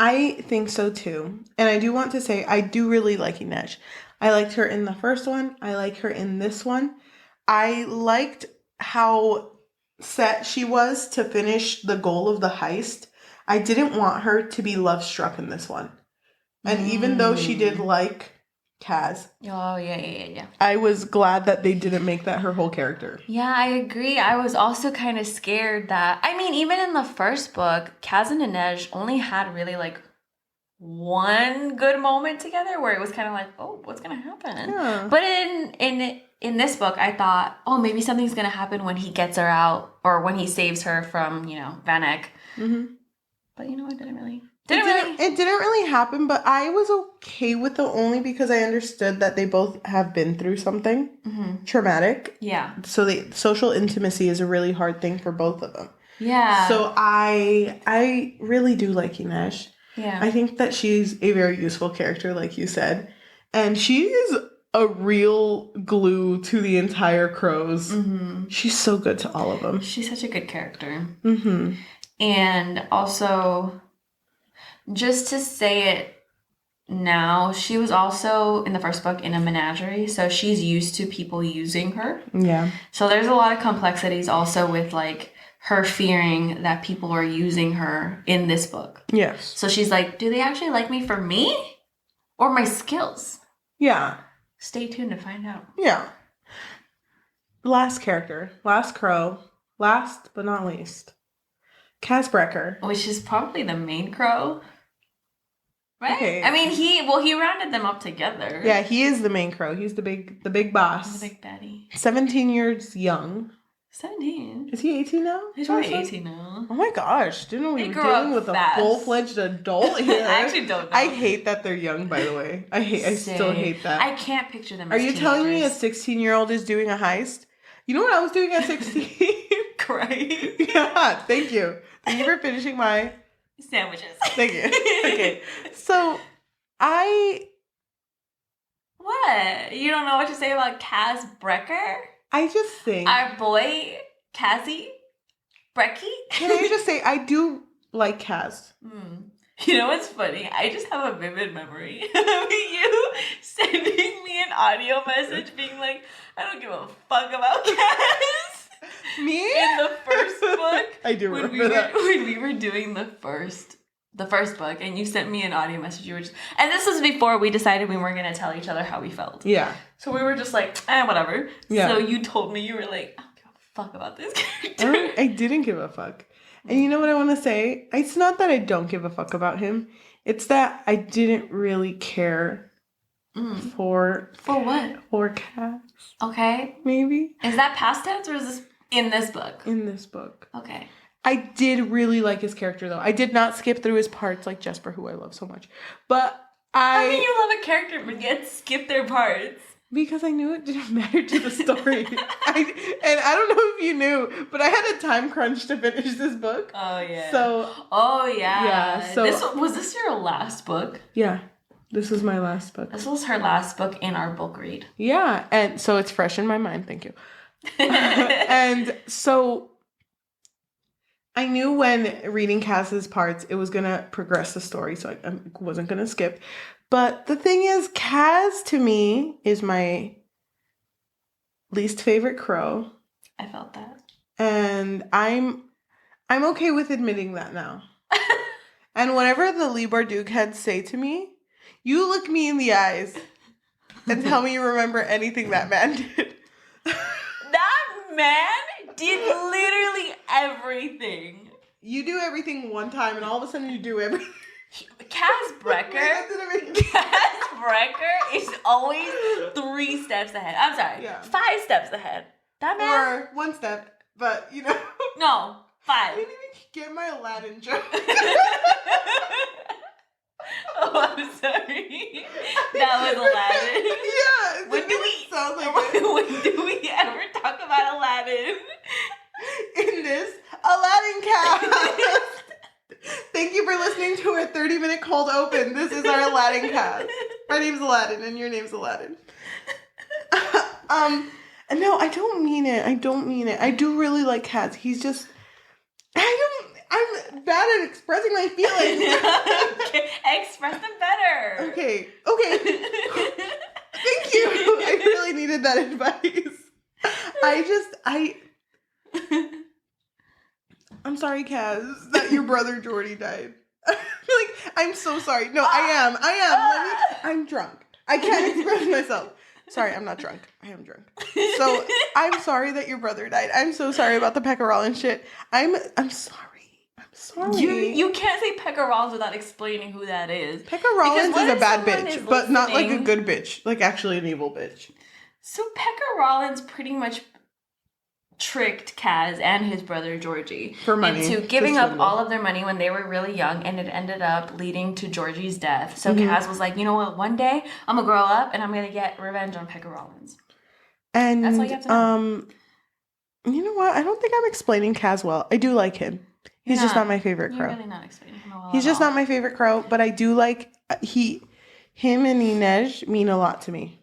S2: I think so too. And I do want to say, I do really like Inej. I liked her in the first one. I like her in this one. I liked how set she was to finish the goal of the heist. I didn't want her to be love struck in this one. And even though she did like Kaz.
S1: Oh, yeah.
S2: I was glad that they didn't make that her whole character.
S1: Yeah, I agree. I was also kind of scared that, I mean, even in the first book, Kaz and Inej only had really like one good moment together where it was kind of like, oh, what's going to happen?
S2: Yeah.
S1: But in this book, I thought, oh, maybe something's going to happen when he gets her out or when he saves her from, Van Eyck. Mm-hmm. But it didn't really. It
S2: didn't really happen, but I was okay with it only because I understood that they both have been through something traumatic.
S1: Yeah.
S2: So social intimacy is a really hard thing for both of them.
S1: Yeah.
S2: So I really do like Inej.
S1: Yeah.
S2: I think that she's a very useful character, like you said. And she is a real glue to the entire Crows. Mm-hmm. She's so good to all of them.
S1: She's such a good character.
S2: Mm-hmm.
S1: And also, just to say it now, she was also in the first book in a menagerie, so she's used to people using her.
S2: Yeah.
S1: So there's a lot of complexities also with like her fearing that people are using her in this book.
S2: Yes.
S1: So she's like, do they actually like me for me or my skills?
S2: Yeah.
S1: Stay tuned to find out.
S2: Yeah. Last character, last crow, last but not least. Kazbrecker.
S1: Which is probably the main crow. Right?
S2: Okay.
S1: I mean, he rounded them up together.
S2: Yeah, he is the main crow. He's the big boss.
S1: The big daddy.
S2: 17 years young.
S1: 17?
S2: Is he 18 now?
S1: He's probably 18 now.
S2: Oh my gosh. Didn't know we were
S1: grew
S2: dealing
S1: up
S2: with
S1: fast.
S2: a full-fledged adult here.
S1: I actually don't know.
S2: I hate that they're young, by the way. I still hate that.
S1: I can't picture them as
S2: Are you
S1: teenagers.
S2: telling me a 16-year-old is doing a heist? You know what I was doing at 16?
S1: Crying.
S2: Yeah, thank you. Thank you for finishing my
S1: sandwiches.
S2: Thank you. Okay. So I
S1: What? You don't know what to say about Kaz Brecker?
S2: I just think...
S1: Our boy, Kazzy? Brecky?
S2: Can I just say, I do like Kaz.
S1: You know what's funny? I just have a vivid memory of you sending me an audio message being like, I don't give a fuck about Kaz.
S2: Me?
S1: In the first book.
S2: I do remember that.
S1: When we were doing the first book, and you sent me an audio message. You were just, and this was before we decided we weren't going to tell each other how we felt.
S2: Yeah.
S1: So we were just like, whatever.
S2: Yeah.
S1: So you told me, you were like, I don't give a fuck about this character.
S2: I didn't give a fuck. And you know what I want to say? It's not that I don't give a fuck about him. It's that I didn't really care for
S1: what?
S2: For Kaz.
S1: Okay.
S2: Maybe.
S1: Is that past tense or is this in this book?
S2: In this book.
S1: Okay.
S2: I did really like his character, though. I did not skip through his parts like Jesper, who I love so much. But
S1: How can you love a character but yet skip their parts?
S2: Because I knew it didn't matter to the story. And I don't know if you knew, but I had a time crunch to finish this book.
S1: Oh, yeah.
S2: So...
S1: Yeah.
S2: So...
S1: Was this your last book?
S2: Yeah. This was my last book.
S1: This was her last book in our book read.
S2: Yeah. And so it's fresh in my mind. Thank you. And so... I knew when reading Kaz's parts, it was going to progress the story, so I wasn't going to skip. But the thing is, Kaz, to me, is my least favorite crow.
S1: I felt that.
S2: And I'm okay with admitting that now. And whenever the Leigh Bardugo heads say to me, you look me in the eyes and tell me you remember anything that man did.
S1: That man did literally everything.
S2: You do everything one time and all of a sudden you do everything.
S1: Kaz Brecker is always 3 steps ahead. I'm sorry, 5 steps ahead. That man?
S2: Or 1 step, but you know.
S1: No, 5.
S2: I didn't even get my Aladdin joke.
S1: Oh, I'm sorry. That was Aladdin.
S2: Yeah.
S1: When do we ever talk about Aladdin?
S2: In this Aladdin cast. Thank you for listening to our 30-minute cold open. This is our Aladdin cast. My name's Aladdin and your name's Aladdin. No, I don't mean it. I do really like Kaz. He's just... I'm bad at expressing my feelings.
S1: Okay, express them better.
S2: Okay. Thank you. I really needed that advice. I'm sorry, Kaz, that your brother Jordy died. I'm so sorry. No, I am. I'm drunk. I can't express myself. Sorry, I'm not drunk. I am drunk. So, I'm sorry that your brother died. I'm so sorry about the Pekka and shit. I'm sorry.
S1: You can't say Pekka Rollins without explaining who that is.
S2: Pekka Rollins is a bad bitch, but not like a good bitch. Like actually an evil bitch.
S1: So Pekka Rollins pretty much tricked Kaz and his brother Georgie
S2: for money
S1: into giving up all of their money when they were really young, and it ended up leading to Georgie's death. So Kaz was like, you know what, one day I'm gonna grow up and I'm gonna get revenge on Pekka Rollins.
S2: And
S1: that's all you have to know.
S2: You know what? I don't think I'm explaining Kaz well. I do like him. He's just not my favorite crow.
S1: You're really not explaining him well.
S2: He's just not my favorite crow, but I do like him and Inej mean a lot to me.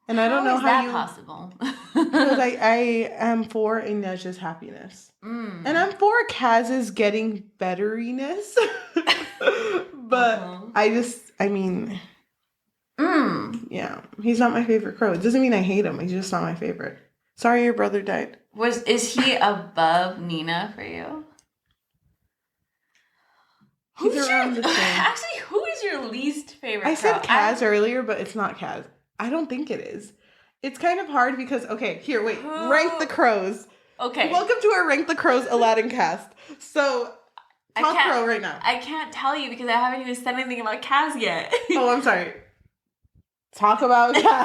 S2: And I don't know how
S1: is that possible?
S2: Because I am for Inej's happiness. And I'm for Kaz's getting betteriness. But yeah, he's not my favorite crow. It doesn't mean I hate him. He's just not my favorite. Sorry your brother died.
S1: Is he above Nina for you? Who is your least favorite?
S2: I said Kaz earlier, but it's not Kaz. I don't think it is. It's kind of hard because rank the crows. Okay. Welcome to our Rank the Crows Aladdin cast. So top crow right now.
S1: I can't tell you because I haven't even said anything about Kaz yet.
S2: Oh, I'm sorry. Talk about Kaz.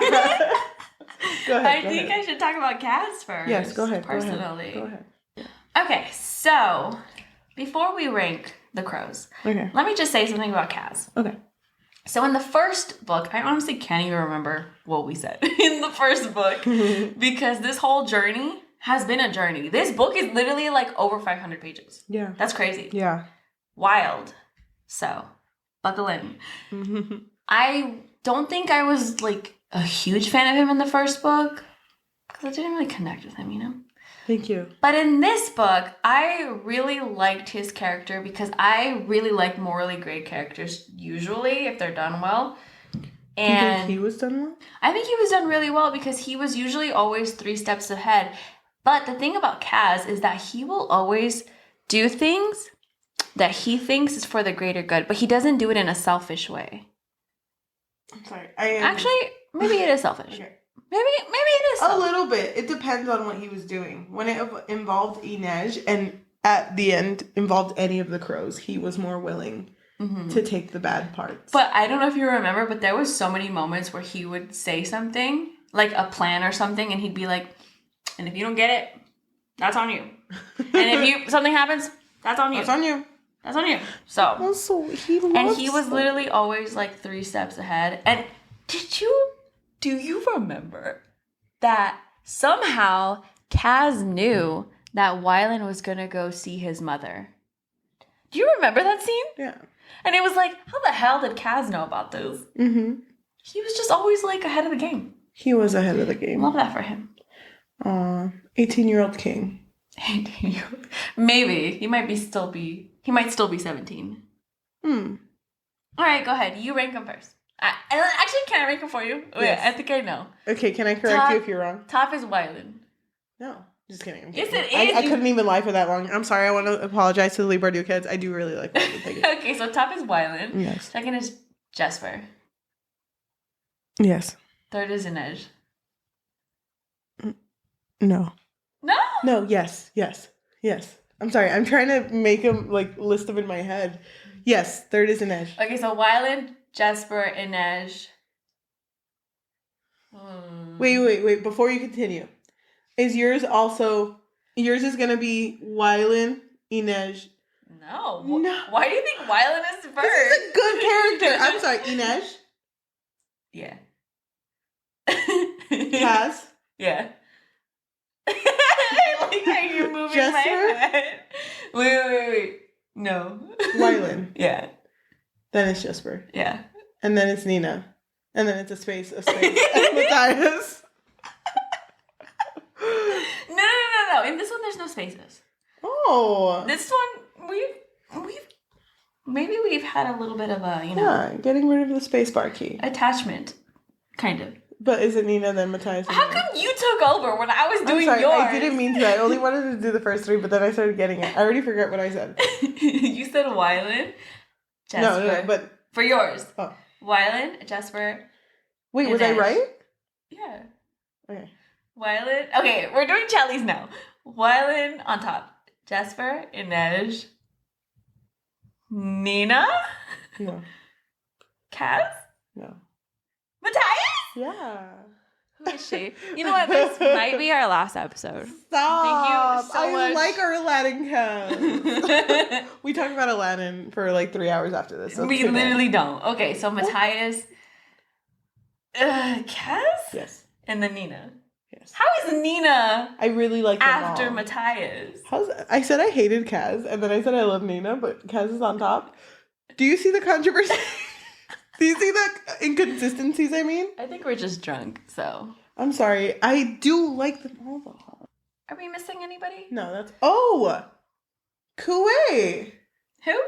S2: Go ahead.
S1: I should talk about Kaz first.
S2: Yes, go ahead.
S1: Personally.
S2: Go ahead. Yeah.
S1: Okay, so before we rank the crows, let me just say something about Kaz.
S2: Okay.
S1: So in the first book, I honestly can't even remember what we said in the first book because this whole journey has been a journey. This book is literally like over 500 pages.
S2: Yeah.
S1: That's crazy.
S2: Yeah.
S1: Wild. So, buckle in. I don't think I was like a huge fan of him in the first book because I didn't really connect with him, you know?
S2: Thank you.
S1: But in this book, I really liked his character because I really like morally great characters usually if they're done well. And
S2: you think he was done well?
S1: I think he was done really well because he was usually always 3 steps ahead. But the thing about Kaz is that he will always do things that he thinks is for the greater good, but he doesn't do it in a selfish way.
S2: I'm sorry.
S1: Actually, maybe it is selfish.
S2: Okay.
S1: Maybe it is selfish.
S2: A little bit. It depends on what he was doing. When it involved Inej and at the end involved any of the crows, he was more willing to take the bad parts.
S1: But I don't know if you remember, but there was so many moments where he would say something, like a plan or something, and he'd be like, and if you don't get it, that's on you. And if something happens, that's on you.
S2: That's on you.
S1: That's on you. So
S2: also, he
S1: was literally always like 3 steps ahead. And do you remember that somehow Kaz knew that Wylan was gonna go see his mother? Do you remember that scene?
S2: Yeah.
S1: And it was like, how the hell did Kaz know about this?
S2: Mm-hmm.
S1: He was just always like ahead of the game.
S2: He was ahead of the game.
S1: Love that for him.
S2: 18-year-old king.
S1: 18-year-old. Maybe. He might still be 17. All right, go ahead. You rank him first. Actually, can I rank him for you? Wait,
S2: yes.
S1: I think I know.
S2: Okay, can I correct you if you're wrong?
S1: Top is Wylan.
S2: No, just kidding. I'm
S1: Yes,
S2: kidding.
S1: it is.
S2: I couldn't even lie for that long. I'm sorry. I want to apologize to the Leigh Bardugo kids. I do really like Wylan.
S1: Okay, so top is Wylan.
S2: Yes.
S1: Second is Jesper.
S2: Yes.
S1: Third is Inej.
S2: No.
S1: No?
S2: No, yes. I'm sorry. I'm trying to make a list them in my head. Yes, third is Inej.
S1: Okay, so Wylan, Jesper, Inej.
S2: Wait. Before you continue, is yours also... Yours is going to be Wylan, Inej...
S1: No.
S2: No.
S1: Why do you think Wylan is first?
S2: This is a good character. I'm sorry, Inej.
S1: Yeah.
S2: Kaz.
S1: Yeah. I like how you're moving
S2: Jesper?
S1: my head. Wait. No.
S2: Wylan.
S1: Yeah.
S2: Then it's Jesper.
S1: Yeah.
S2: And then it's Nina. And then it's a space. And Matthias.
S1: No. In this one, there's no spaces.
S2: Oh.
S1: This one, we've had a little bit of a,
S2: Yeah, getting rid of the space bar key.
S1: attachment. Kind of.
S2: But is it Nina, then Matthias?
S1: How come you took over when I was doing
S2: I'm sorry,
S1: yours?
S2: I didn't mean to. I only wanted to do the first 3, but then I started getting it. I already forgot what I said.
S1: You said Wylan, Jesper.
S2: No, but...
S1: For yours.
S2: Oh.
S1: Wylan, Jesper.
S2: Wait, was I right?
S1: Yeah.
S2: Okay.
S1: Wylan. Okay, we're doing Cheli's now. Wylan on top. Jesper, Inej. Nina?
S2: No.
S1: Kaz?
S2: No.
S1: Matthias?
S2: Yeah.
S1: Who is she? You know what? This might be our last episode.
S2: Stop.
S1: Thank you so
S2: I
S1: much.
S2: like our Aladdin cast. We talk about Aladdin for 3 hours after this. So
S1: We literally don't. Okay, so Matthias, Kaz,
S2: Yes.
S1: and then Nina.
S2: Yes.
S1: How is Nina
S2: I really like them
S1: after
S2: all.
S1: Matthias?
S2: I said I hated Kaz, and then I said I love Nina, but Kaz is on top. Do you see the controversy? Do you see the inconsistencies I mean?
S1: I think we're just drunk, so.
S2: I'm sorry. I do like them all though.
S1: Are we missing anybody?
S2: No, that's... Oh! Kuwait!
S1: Who?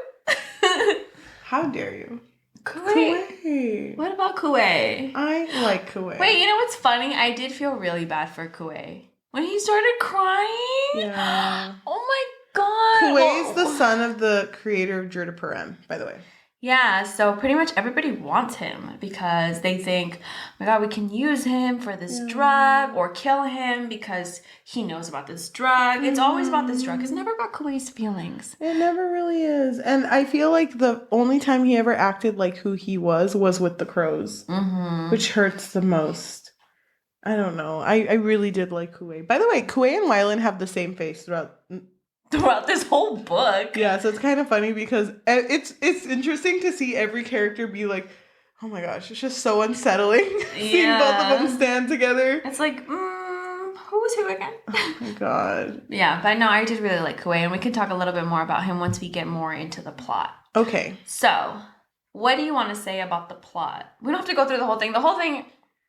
S2: How dare you?
S1: Kuwait.
S2: Kuwait.
S1: What about Kuwait?
S2: I like Kuwait.
S1: Wait, you know what's funny? I did feel really bad for Kuwait. When he started crying?
S2: Yeah.
S1: Oh my god.
S2: Kuwait's the son of the creator of Jurda Parem, by the way.
S1: Yeah, so pretty much everybody wants him because they think, oh my god, we can use him for this drug or kill him because he knows about this drug. It's always about this drug. It's never about Kuwait's feelings.
S2: It never really is. And I feel like the only time he ever acted like who he was with the crows, which hurts the most. I don't know. I really did like Kuwait. By the way, Kuwait and Wylan have the same face throughout
S1: this whole book.
S2: Yeah, so it's kind of funny because it's interesting to see every character be like, oh my gosh, it's just so unsettling seeing both of them stand together.
S1: It's like, who was who again?
S2: Oh my god.
S1: Yeah, but no, I did really like Kuwait, and we can talk a little bit more about him once we get more into the plot.
S2: Okay.
S1: So, what do you want to say about the plot? We don't have to go through the whole thing. The whole thing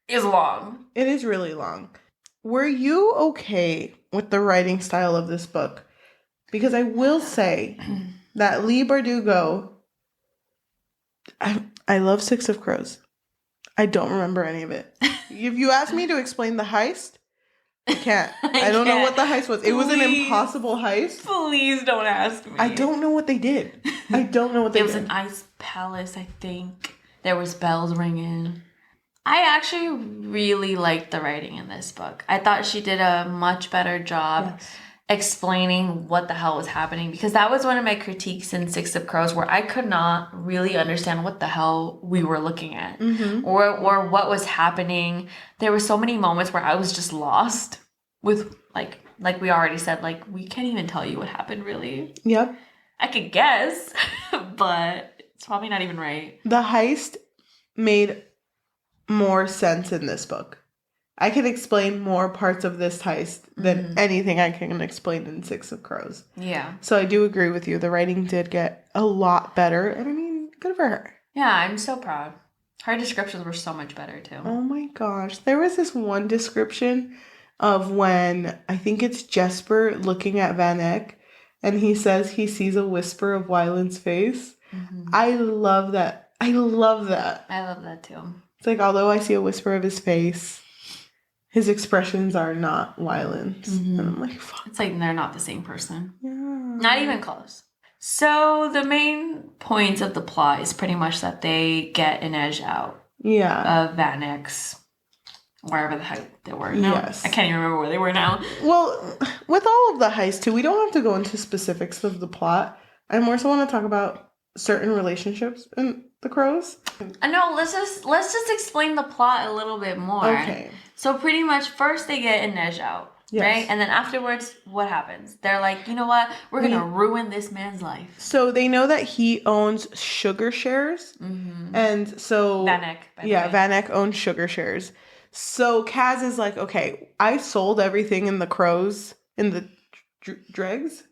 S1: is long.
S2: It is really long. Were you okay with the writing style of this book? Because I will say that Leigh Bardugo, I love Six of Crows. I don't remember any of it. If you ask me to explain the heist, I can't. I don't know what the heist was. It was an impossible heist.
S1: Please don't ask me.
S2: I don't know what they did. I don't know what they did.
S1: It was an ice palace, I think. There was bells ringing. I actually really liked the writing in this book. I thought she did a much better job explaining what the hell was happening, because that was one of my critiques in Six of Crows, where I could not really understand what the hell we were looking at, or what was happening. There were so many moments where I was just lost with, like we already said, like, we can't even tell you what happened, really.
S2: Yep.
S1: I could guess, but it's probably not even right.
S2: The heist made more sense in this book. I can explain more parts of this heist than anything I can explain in Six of Crows.
S1: Yeah.
S2: So I do agree with you. The writing did get a lot better. And I mean, good for her.
S1: Yeah, I'm so proud. Her descriptions were so much better, too.
S2: Oh my gosh. There was this one description of when, I think it's Jesper looking at Van Eyck, and he says he sees a whisper of Wyland's face. I love that. I love that.
S1: I love that, too.
S2: It's like, although I see a whisper of his face, his expressions are not Wyland's. And I'm like, fuck.
S1: It's like they're not the same person.
S2: Yeah.
S1: Not even close. So the main points of the plot is pretty much that they get Inej out of Van Eyck's, wherever the heck they were. No,
S2: Yes.
S1: I can't even remember where they were now.
S2: Well, with all of the heists, too, we don't have to go into specifics of the plot. I more so want to talk about certain relationships in the Crows.
S1: No, let's just explain the plot a little bit more.
S2: Okay.
S1: So pretty much first they get Inej out, right? And then afterwards, what happens? They're like, you know what? We're going to ruin this man's life.
S2: So they know that he owns sugar shares. And so...
S1: Van Eyck.
S2: Van Eyck owns sugar shares. So Kaz is like, okay, I sold everything in the Crows, in the dregs.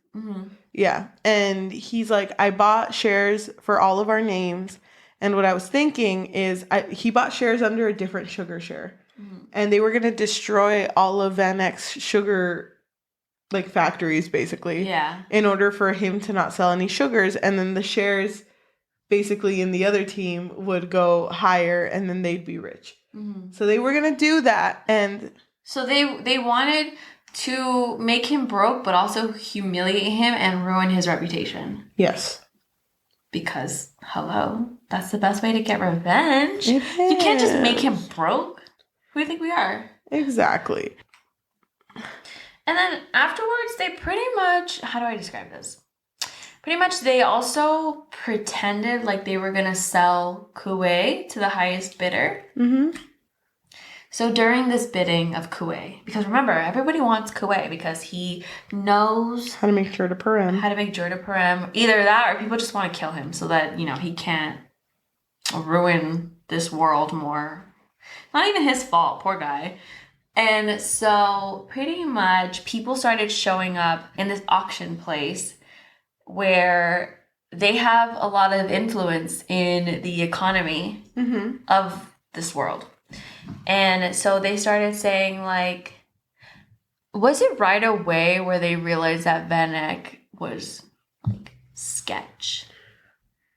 S2: Yeah. And he's like, I bought shares for all of our names. And what I was thinking is he bought shares under a different sugar share. And they were going to destroy all of Van Eyck's sugar, like, factories, basically.
S1: Yeah.
S2: In order for him to not sell any sugars. And then the shares, basically, in the other team would go higher, and then they'd be rich. So they were going to do that. And
S1: so they wanted to make him broke, but also humiliate him and ruin his reputation.
S2: Yes.
S1: Because, hello, that's the best way to get revenge.
S2: You
S1: can't just make him broke. Who do you think we are?
S2: Exactly.
S1: And then afterwards, they pretty much, how do I describe this? Pretty much they also pretended like they were going to sell Kuwait to the highest bidder. So during this bidding of Kuwait, because remember, everybody wants Kuwait because he knows
S2: how to make Jur de Parem.
S1: Either that or people just want to kill him so that, you know, he can't ruin this world more. Not even his fault, poor guy. And so pretty much people started showing up in this auction place where they have a lot of influence in the economy of this world. And so they started saying, like, was it right away where they realized that Van Eyck was, like, sketch?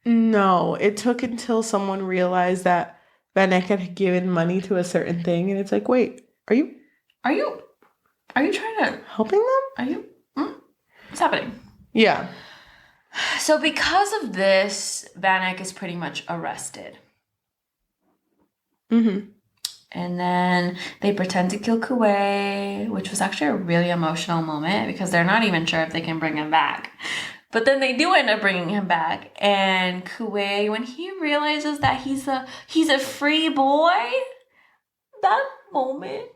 S2: No, it took until someone realized that Van Eyck had given money to a certain thing, and it's like, wait, are you trying to helping them?
S1: Are you? What's happening?
S2: Yeah.
S1: So because of this, Van Eyck is pretty much arrested. And then they pretend to kill Kuwait, which was actually a really emotional moment because they're not even sure if they can bring him back. But then they do end up bringing him back. And Kuwait, when he realizes that he's a free boy, that moment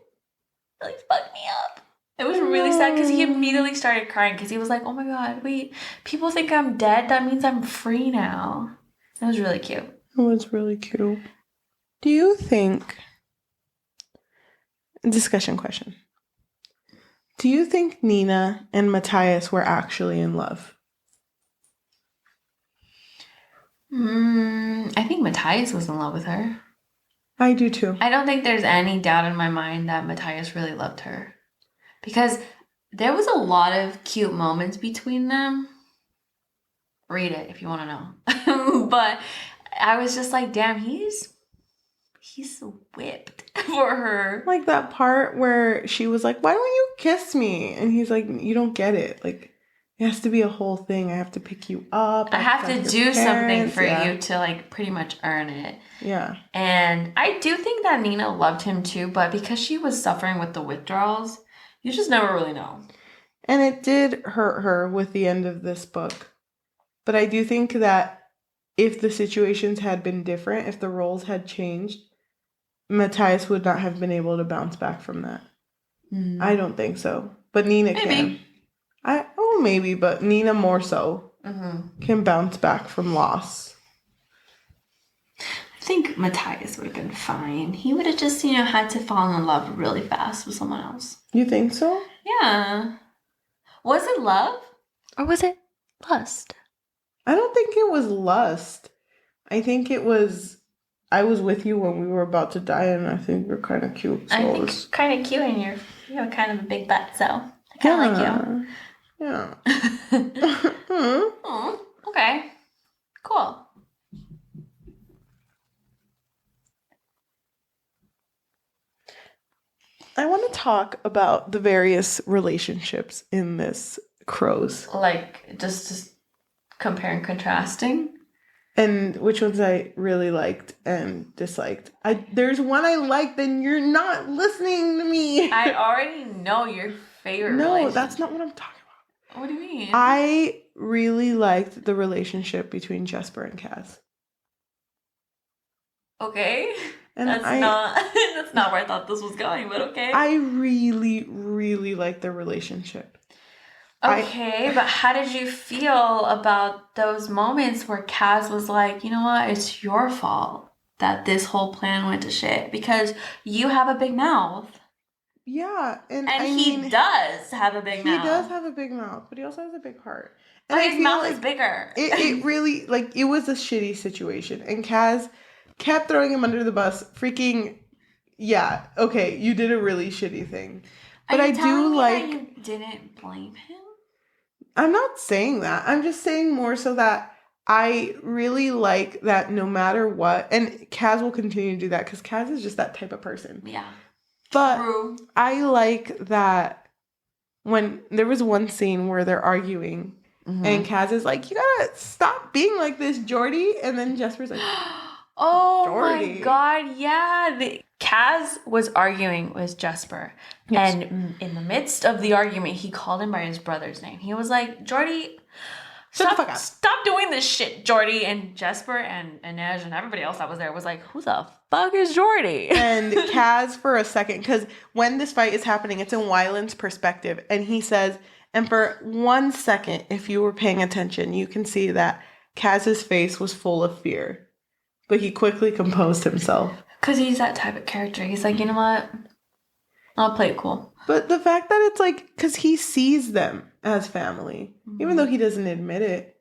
S1: really fucked me up. It was really sad because he immediately started crying because he was like, oh my God, wait, people think I'm dead. That means I'm free now. That was really cute.
S2: It was really cute. Do you think... Discussion question. Do you think Nina and Matthias were actually in love?
S1: I think Matthias was in love with her.
S2: I do too.
S1: I don't think there's any doubt in my mind that Matthias really loved her. Because there was a lot of cute moments between them. Read it if you want to know. But I was just like, damn, he's whipped for her.
S2: Like that part where she was like, why don't you kiss me? And he's like, you don't get it. Like, it has to be a whole thing. I have to pick you up.
S1: I have to do something for
S2: Yeah.
S1: you to like pretty much earn it.
S2: Yeah.
S1: And I do think that Nina loved him too, but because she was suffering with the withdrawals, you just never really know.
S2: And it did hurt her with the end of this book. But I do think that if the situations had been different, if the roles had changed, Matthias would not have been able to bounce back from that. I don't think so. But Nina can. Maybe, but Nina more so can bounce back from loss.
S1: I think Matthias would have been fine. He would have just, had to fall in love really fast with someone else.
S2: You think so?
S1: Yeah. Was it love? Or was it lust?
S2: I don't think it was lust. I think it was, I was with you when we were about to die, and I think you're kind of cute. So
S1: I think you're kind of cute, and you have kind of a big butt, so I kind of like you.
S2: Yeah.
S1: Oh, okay. Cool.
S2: I want to talk about the various relationships in this Crows.
S1: Like, just compare and contrasting?
S2: And which ones I really liked and disliked. There's one I liked, and you're not listening to me.
S1: I already know your favorite
S2: No, that's not what I'm talking about.
S1: What do you mean?
S2: I really liked the relationship between Jesper and Kaz.
S1: Okay.
S2: And
S1: that's not where I thought this was going, but okay.
S2: I really, really liked their relationship.
S1: Okay, but how did you feel about those moments where Kaz was like, you know what, it's your fault that this whole plan went to shit because you have a big mouth.
S2: Yeah, and
S1: he does have a big mouth.
S2: He does have a big mouth, but he also has a big heart. And
S1: but his mouth is bigger.
S2: It really, it was a shitty situation. And Kaz kept throwing him under the bus. Freaking, yeah, okay, you did a really shitty thing. But I do like...
S1: that you didn't blame him?
S2: I'm not saying that. I'm just saying more so that I really like that no matter what, and Kaz will continue to do that because Kaz is just that type of person.
S1: Yeah.
S2: But
S1: true.
S2: I like that when there was one scene where they're arguing and Kaz is like, you gotta stop being like this, Jordy. And then Jesper's like,
S1: oh
S2: Jordy.
S1: My God, yeah. Kaz was arguing with Jesper. Yes. And in the midst of the argument, he called him by his brother's name. He was like, Jordy,
S2: shut the fuck up.
S1: Stop doing this shit, Jordy. And Jesper and Nej and everybody else that was there was like, who the fuck is Jordy?
S2: And Kaz for a second, because when this fight is happening, it's in Wyland's perspective. And he says, and for 1 second, if you were paying attention, you can see that Kaz's face was full of fear. But he quickly composed himself.
S1: Because he's that type of character. He's like, you know what? I'll play it cool.
S2: But the fact that it's like, because he sees them as family, even though he doesn't admit it.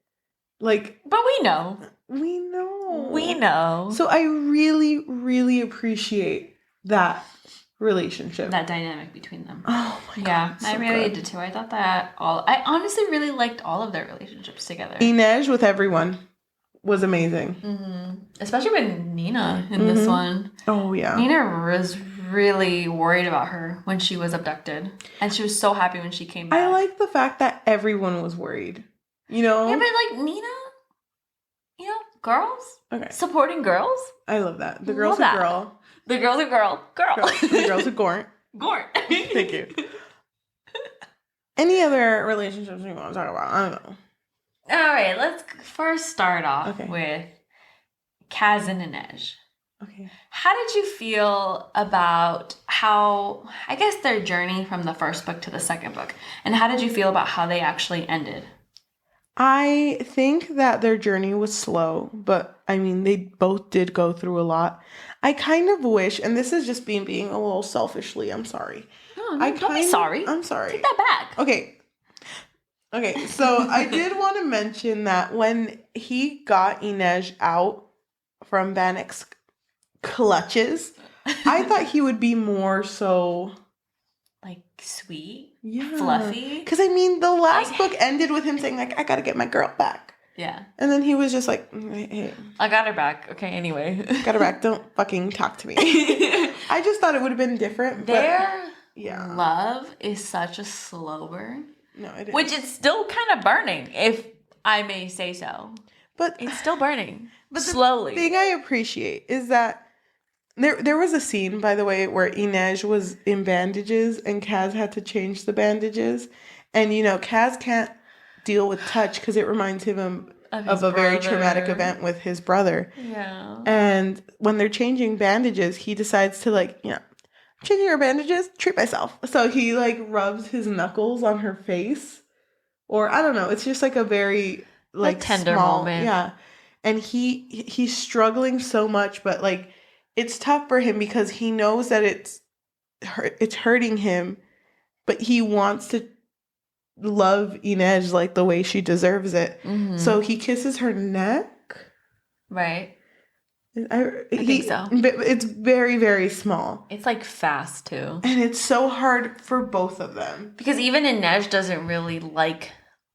S2: Like,
S1: but we know.
S2: We know.
S1: We know.
S2: So I really, really appreciate that relationship.
S1: That dynamic between them.
S2: Oh my God.
S1: Yeah,
S2: so
S1: I really did too. I thought that I honestly really liked all of their relationships together.
S2: Inej with everyone was amazing.
S1: Especially with Nina in this one.
S2: Oh, yeah.
S1: Nina was really worried about her when she was abducted. And she was so happy when she came back.
S2: I like the fact that everyone was worried. You know?
S1: Yeah, but like Nina, girls?
S2: Okay.
S1: Supporting girls?
S2: I love that. The girl's a girl.
S1: The girl's a girl.
S2: The girl's a Gort.
S1: Gort.
S2: Thank you. Any other relationships you want to talk about? I don't know.
S1: All right, let's first start off with Kaz and Inej.
S2: Okay.
S1: How did you feel about how, I guess, their journey from the first book to the second book? And how did you feel about how they actually ended?
S2: I think that their journey was slow, but I mean, they both did go through a lot. I kind of wish, and this is just being a little selfishly, I'm sorry.
S1: No, don't be sorry.
S2: I'm sorry.
S1: Take that back.
S2: Okay. Okay, so I did want to mention that when he got Inej out from Vanek's clutches, I thought he would be more so...
S1: like, sweet?
S2: Yeah.
S1: Fluffy?
S2: Because, I mean, the last book ended with him saying, like, I gotta get my girl back.
S1: Yeah.
S2: And then he was just like, hey.
S1: I got her back. Okay, anyway.
S2: Got her back. Don't fucking talk to me. I just thought it would have been different.
S1: Their love is such a slow burn.
S2: No, it is.
S1: Which is still kind of burning, if I may say so.
S2: But
S1: it's still burning.
S2: But
S1: slowly.
S2: The thing I appreciate is that there was a scene, by the way, where Inej was in bandages and Kaz had to change the bandages. And, you know, Kaz can't deal with touch because it reminds him of a very traumatic event with his brother.
S1: Yeah.
S2: And when they're changing bandages, he decides to, like, you know, changing her bandages, treat myself. So he, like, rubs his knuckles on her face. Or, I don't know, it's just, like, a very, like,
S1: a tender
S2: small
S1: moment.
S2: Yeah. And he's struggling so much, but, like, it's tough for him because he knows that it's hurting him, but he wants to love Inej like the way she deserves it. Mm-hmm. So he kisses her neck.
S1: Right.
S2: I
S1: think so.
S2: It's very, very small.
S1: It's like fast too.
S2: And it's so hard for both of them.
S1: Because even Inej doesn't really like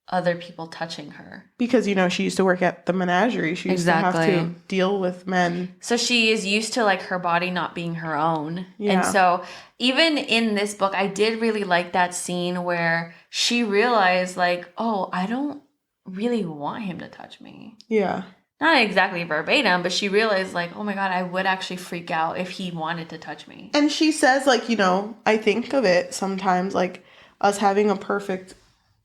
S1: other people touching her.
S2: Because, you know, she used to work at the menagerie. She used to have to deal with men.
S1: So she is used to, like, her body not being her own. Yeah. And so even in this book, I did really like that scene where she realized, like, oh, I don't really want him to touch me.
S2: Yeah.
S1: Not exactly verbatim, but she realized, like, oh my God, I would actually freak out if he wanted to touch me.
S2: And she says, like, you know, I think of it sometimes, like, us having a perfect,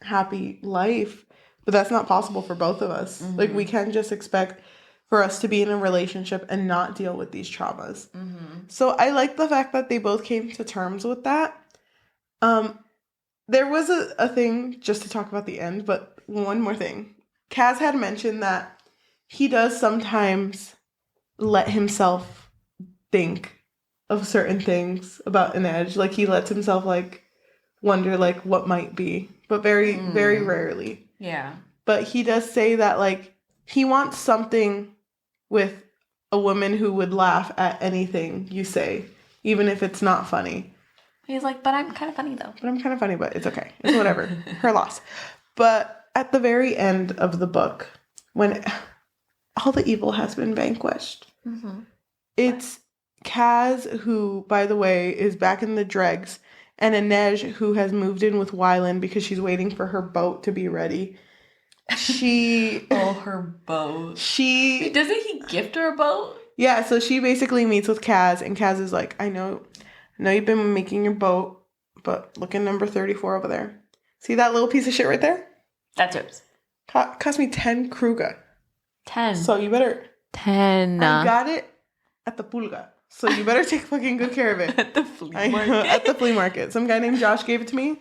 S2: happy life, but that's not possible for both of us. Mm-hmm. Like, we can't just expect for us to be in a relationship and not deal with these traumas. Mm-hmm. So I like the fact that they both came to terms with that. There was a thing, just to talk about the end, but one more thing. Kaz had mentioned that he does sometimes let himself think of certain things about Inej. Like, he lets himself, like, wonder, like, what might be. But very, very rarely.
S1: Yeah.
S2: But he does say that, like, he wants something with a woman who would laugh at anything you say, even if it's not funny.
S1: He's like, but I'm kind of funny, though.
S2: But I'm kind of funny, but it's okay. It's whatever. Her loss. But at the very end of the book, when all the evil has been vanquished, it's Kaz, who, by the way, is back in the dregs, and Inej, who has moved in with Wylan because she's waiting for her boat to be ready.
S1: Her boat. Wait, doesn't he gift her a boat?
S2: Yeah, so she basically meets with Kaz, and Kaz is like, I know you've been making your boat, but look at number 34 over there. See that little piece of shit right there?
S1: That's yours.
S2: Cost me 10 kruga.
S1: 10.
S2: So you better...
S1: 10.
S2: I got it at the pulga. So you better take fucking good care of it.
S1: At the flea market.
S2: At the flea market. Some guy named Josh gave it to me.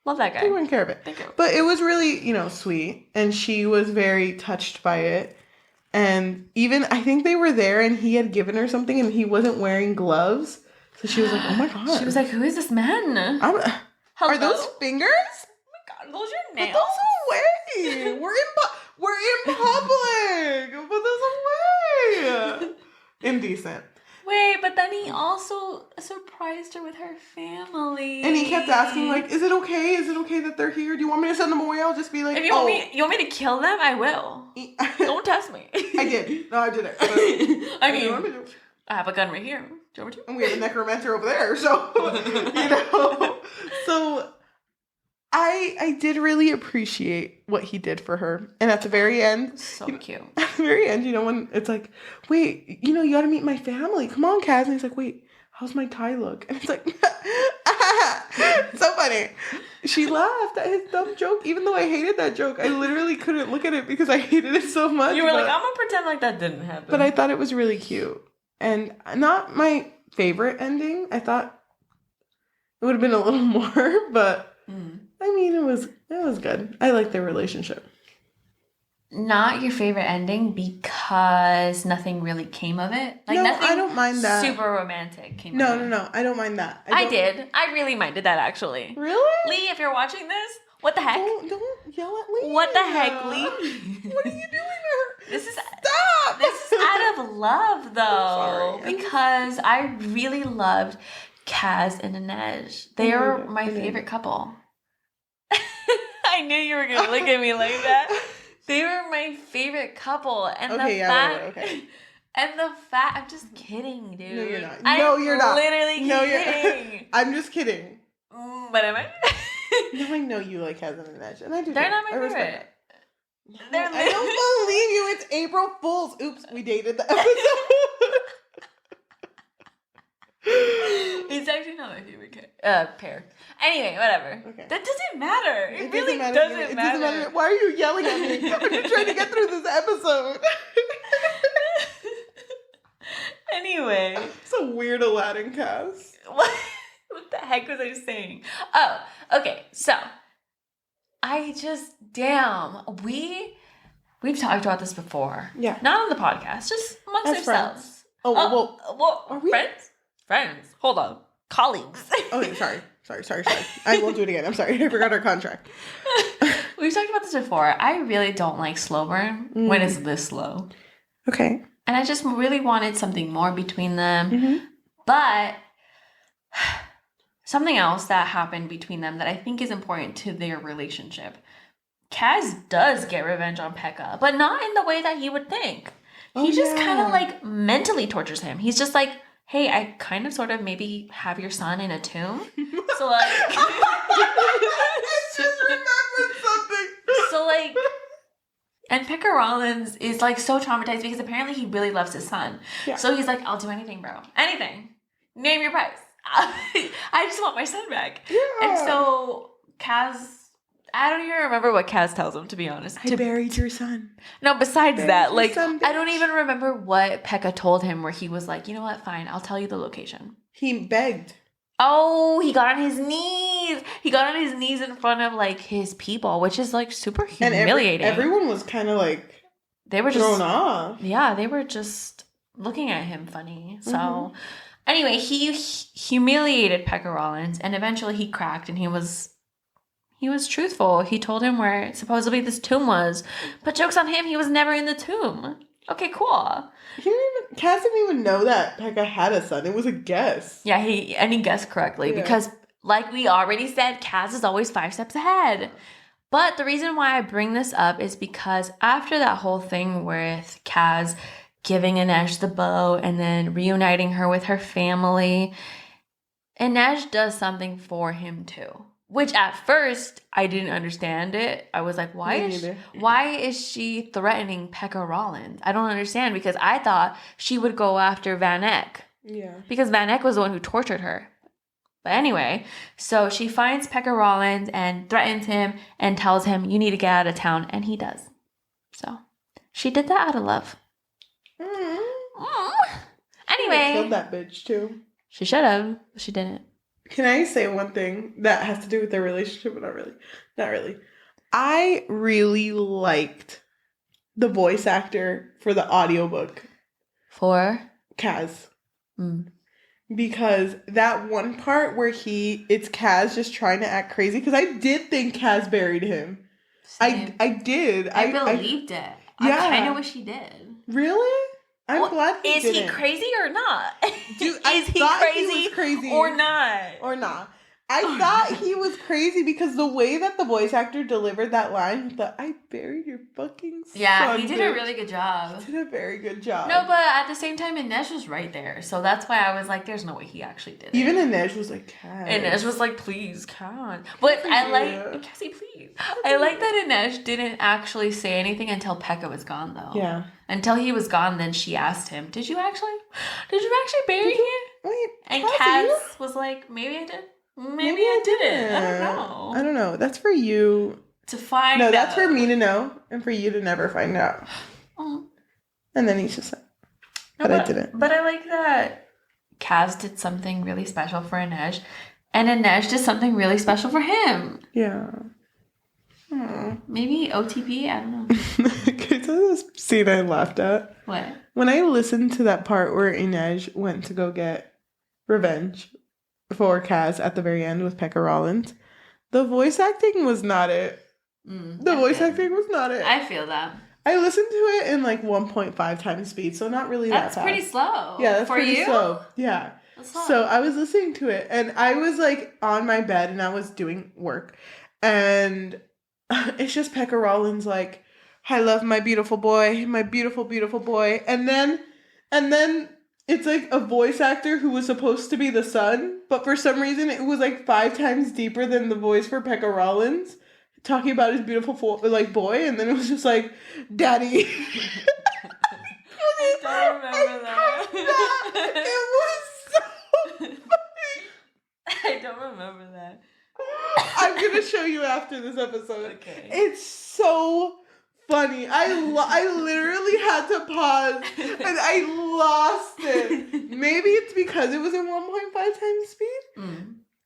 S1: Love that guy.
S2: He wouldn't care of it.
S1: Thank you.
S2: But it was really, you know, sweet. And she was very touched by it. And even, I think they were there and he had given her something and he wasn't wearing gloves. So she was like, oh my God.
S1: She was like, who is this man?
S2: Are those fingers?
S1: Oh my God, those are nails.
S2: Put those away. We're in public. Put those away. Indecent.
S1: Wait, but then he also surprised her with her family.
S2: And he kept asking, like, is it okay? Is it okay that they're here? Do you want me to send them away? I'll just be like,
S1: if you want me to kill them, I will. Don't test me.
S2: I did. No, I didn't.
S1: I mean, I have a gun right here. Do you want me to?
S2: And we have a necromancer over there, so, you know. So, I did really appreciate what he did for her. And at the very end...
S1: So cute.
S2: At the very end, you know, when it's like, wait, you know, you gotta meet my family. Come on, Kaz. And he's like, wait, how's my tie look? And it's like, so funny. She laughed at his dumb joke, even though I hated that joke. I literally couldn't look at it because I hated it so much.
S1: You were like, I'm gonna pretend like that didn't happen.
S2: But I thought it was really cute. And not my favorite ending. I thought it would have been a little more, but... I mean, it was good. I like their relationship.
S1: Not your favorite ending because nothing really came of it? Like,
S2: no,
S1: nothing
S2: I don't mind that.
S1: Super romantic came of it.
S2: No. I don't mind that.
S1: I did. I really minded that, actually.
S2: Really?
S1: Leigh, if you're watching this, What the heck?
S2: Don't yell at Leigh.
S1: What the heck, Leigh?
S2: What are you doing to her?
S1: This is
S2: Stop.
S1: This is out of love, though,
S2: Sorry.
S1: because I really loved Kaz and Inej. They are my favorite couple. I knew you were gonna look at me like that. They were my favorite couple, and
S2: Okay,
S1: the fact, and the fact, I'm just kidding, dude.
S2: No, you're not.
S1: I'm
S2: No, you're not.
S1: Literally
S2: No,
S1: kidding.
S2: I'm just kidding.
S1: But am I?
S2: No, I know you like Kaz and Inej, and I do.
S1: They're not my
S2: respect
S1: favorite.
S2: that. No, I don't believe you. It's April Fool's. Oops, we dated the episode.
S1: It's actually not my favorite pair. Anyway, whatever. Okay. That doesn't matter. It really doesn't matter.
S2: It doesn't matter. Why are you yelling at me? I'm just trying to get through this episode.
S1: Anyway.
S2: It's a weird Aladdin cast.
S1: What the heck was I saying? Oh, okay. So, we've talked about this before.
S2: Yeah.
S1: Not on the podcast, just amongst ourselves.
S2: Friends. Well, are we
S1: friends? Friends. Hold on. Colleagues.
S2: Okay, sorry. I won't do it again. I'm sorry. I forgot our contract.
S1: We've talked about this before. I really don't like slow burn when it's this slow.
S2: Okay.
S1: And I just really wanted something more between them.
S2: Mm-hmm.
S1: But something else that happened between them that I think is important to their relationship. Kaz does get revenge on Pekka, but not in the way that you would think. He just kind of like mentally tortures him. He's just like, hey, I kind of sort of maybe have your son in a tomb. So like
S2: I just remembered something.
S1: So like, and Pekka Rollins is like so traumatized because apparently he really loves his son. Yeah. So he's like, I'll do anything, bro. Anything. Name your price. I just want my son back. Yeah. And so Kaz, I don't even remember what Kaz tells him, to be honest.
S2: I buried your son.
S1: No, besides that, like, I don't even remember what Pekka told him where he was like, you know what, fine, I'll tell you the location.
S2: He begged.
S1: Oh, he got on his knees. He got on his knees in front of, like, his people, which is, like, super humiliating.
S2: And everyone was kind of, like,
S1: they were
S2: thrown off.
S1: Yeah, they were just looking at him funny. So, anyway, he humiliated Pekka Rollins, and eventually he cracked, and he was truthful. He told him where supposedly this tomb was, but joke's on him, he was never in the tomb. Okay, cool.
S2: Kaz didn't even know that Pekka had a son. It was a guess.
S1: Yeah, he guessed correctly because, like we already said, Kaz is always 5 steps ahead. But the reason why I bring this up is because after that whole thing with Kaz giving Inej the bow and then reuniting her with her family, Inej does something for him too. Which at first, I didn't understand it. I was like, why is she threatening Pekka Rollins? I don't understand because I thought she would go after Van Eck. Yeah. Because Van Eck was the one who tortured her. But anyway, so she finds Pekka Rollins and threatens him and tells him, you need to get out of town. And he does. So she did that out of love. Anyway.
S2: She killed that bitch too.
S1: She should have. But she didn't.
S2: Can I say one thing that has to do with their relationship? But not really. I really liked the voice actor for the audiobook. For? Kaz. Because that one part where it's Kaz just trying to act crazy. Because I did think Kaz buried him. Same. I did.
S1: I believed it. Yeah. I kind of wish he did.
S2: Really? I'm glad he didn't.
S1: Is he crazy or not?
S2: Dude,
S1: is he crazy or not?
S2: Or not. I thought he was crazy because the way that the voice actor delivered that line, I buried your fucking son.
S1: Yeah, he did a really good job.
S2: He did a very good job.
S1: No, but at the same time, Inej was right there. So that's why I was like, there's no way he actually did it.
S2: Even Inej was like, Kaz.
S1: Inej was like, please, Kaz. But I like, Cassie, please. I like that Inej didn't actually say anything until Pekka was gone, though. Yeah. Until he was gone, then she asked him, did you actually bury him?
S2: Wait,
S1: and Kaz was like, maybe I did. Maybe I didn't. I don't know.
S2: That's for you
S1: to find out.
S2: No, that's for me to know and for you to never find out. And then he's just like, but I didn't.
S1: But I like that Kaz did something really special for Inej and Inej did something really special for him. Yeah. Maybe OTP? I don't know.
S2: Can I tell you this scene I laughed at?
S1: What?
S2: When I listened to that part where Inej went to go get revenge for Kaz at the very end with Pekka Rollins, The voice acting was not it. The voice acting was not it.
S1: I feel that.
S2: I listened to it in like 1.5 times speed, so not really that fast.
S1: That's pretty slow.
S2: Yeah, that's
S1: for
S2: pretty
S1: you?
S2: slow. Yeah. So I was listening to it, and I was like on my bed, and I was doing work, and it's just Pekka Rollins like, I love my beautiful boy, my beautiful, beautiful boy, and then it's like a voice actor who was supposed to be the son, but for some reason it was like 5 times deeper than the voice for Pekka Rollins, talking about his beautiful boy, and then it was just like, Daddy.
S1: I don't remember that.
S2: It was so funny.
S1: I don't remember that.
S2: I'm gonna show you after this episode.
S1: Okay.
S2: It's so funny. I literally had to pause and I lost it. Maybe it's because it was in 1.5 times speed.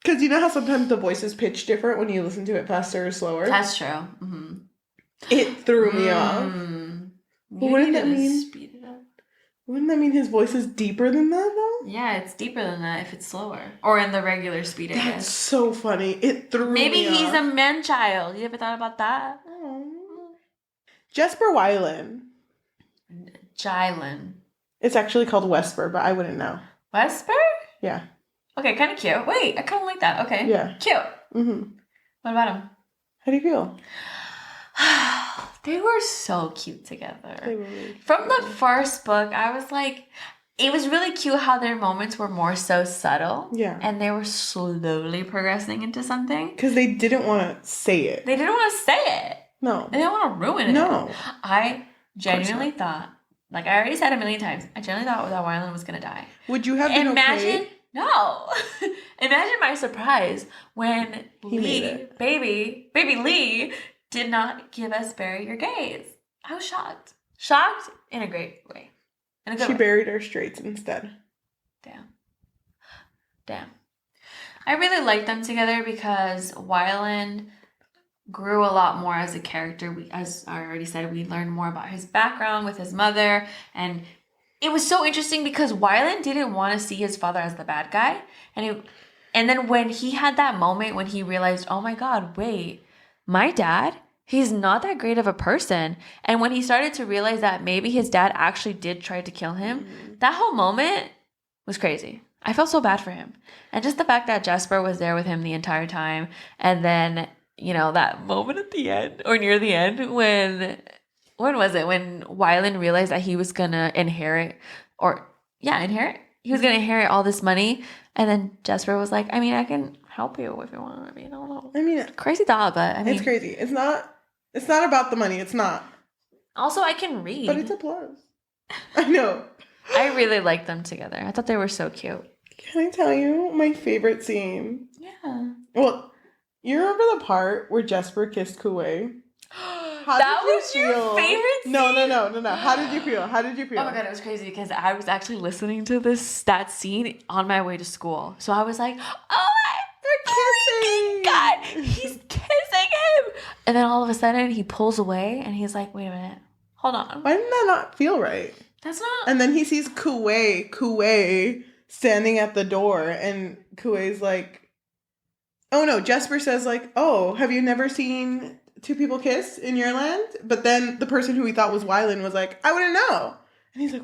S2: Because you know how sometimes the voices pitch different when you listen to it faster or slower?
S1: That's true. Mm-hmm.
S2: It threw me off. But wouldn't that mean?
S1: Speed it up.
S2: Wouldn't that mean his voice is deeper than that though?
S1: Yeah, it's deeper than that if it's slower. Or in the regular speed, I guess.
S2: That's so funny. It threw me off.
S1: Maybe he's a man-child. You ever thought about that?
S2: Jesper Weiland.
S1: Jylan.
S2: It's actually called Wesper, but I wouldn't know.
S1: Wesper?
S2: Yeah.
S1: Okay, kind of cute. Wait, I kind of like that. Okay.
S2: Yeah.
S1: Cute.
S2: Mm-hmm.
S1: What about him?
S2: How do you feel?
S1: They were so cute together.
S2: They were really cute.
S1: From the first book, I was like, it was really cute how their moments were more so subtle.
S2: Yeah.
S1: And they were slowly progressing into something.
S2: Because they didn't want to say it.
S1: They didn't want to say it.
S2: No.
S1: They didn't want to ruin it.
S2: No.
S1: I genuinely thought, like I already said a million times, I genuinely thought that Wyland was going to die.
S2: Would you have been okay?
S1: No. Imagine my surprise when
S2: He
S1: baby Leigh, did not give us Bury Your Gaze. I was shocked. Shocked in a great way. In a good
S2: She
S1: way.
S2: buried her straights instead.
S1: Damn. I really liked them together because Wyland grew a lot more as a character. As I already said, we learned more about his background with his mother, and it was so interesting because Wyland didn't want to see his father as the bad guy, and then when he had that moment when he realized, oh my God, wait, my dad, he's not that great of a person, and when he started to realize that maybe his dad actually did try to kill him, that whole moment was crazy. I felt so bad for him, and just the fact that Jesper was there with him the entire time, and then that moment at the end or near the end when was it? When Wyland realized that he was gonna inherit. He was gonna inherit all this money, and then Jesper was like, I mean, I can help you if you want. I mean, I don't know.
S2: I mean,
S1: crazy thought, but I mean,
S2: it's crazy. It's not about the money. It's not.
S1: Also, I can read.
S2: But it's a plus. I know.
S1: I really liked them together. I thought they were so cute.
S2: Can I tell you my favorite scene?
S1: Yeah.
S2: Well, you remember the part where Jesper kissed Kuwei?
S1: That was your favorite scene?
S2: No. How did you feel?
S1: Oh my God, it was crazy because I was actually listening to that scene on my way to school. So I was like,
S2: they're kissing.
S1: God, he's kissing him. And then all of a sudden he pulls away and he's like, wait a minute. Hold on.
S2: Why didn't that not feel right?
S1: That's not.
S2: And then he sees Kuwei standing at the door, and Kuwei's like, oh no, Jesper says like, oh, have you never seen two people kiss in your land? But then the person who he thought was Wyland was like, I wouldn't know. And he's like,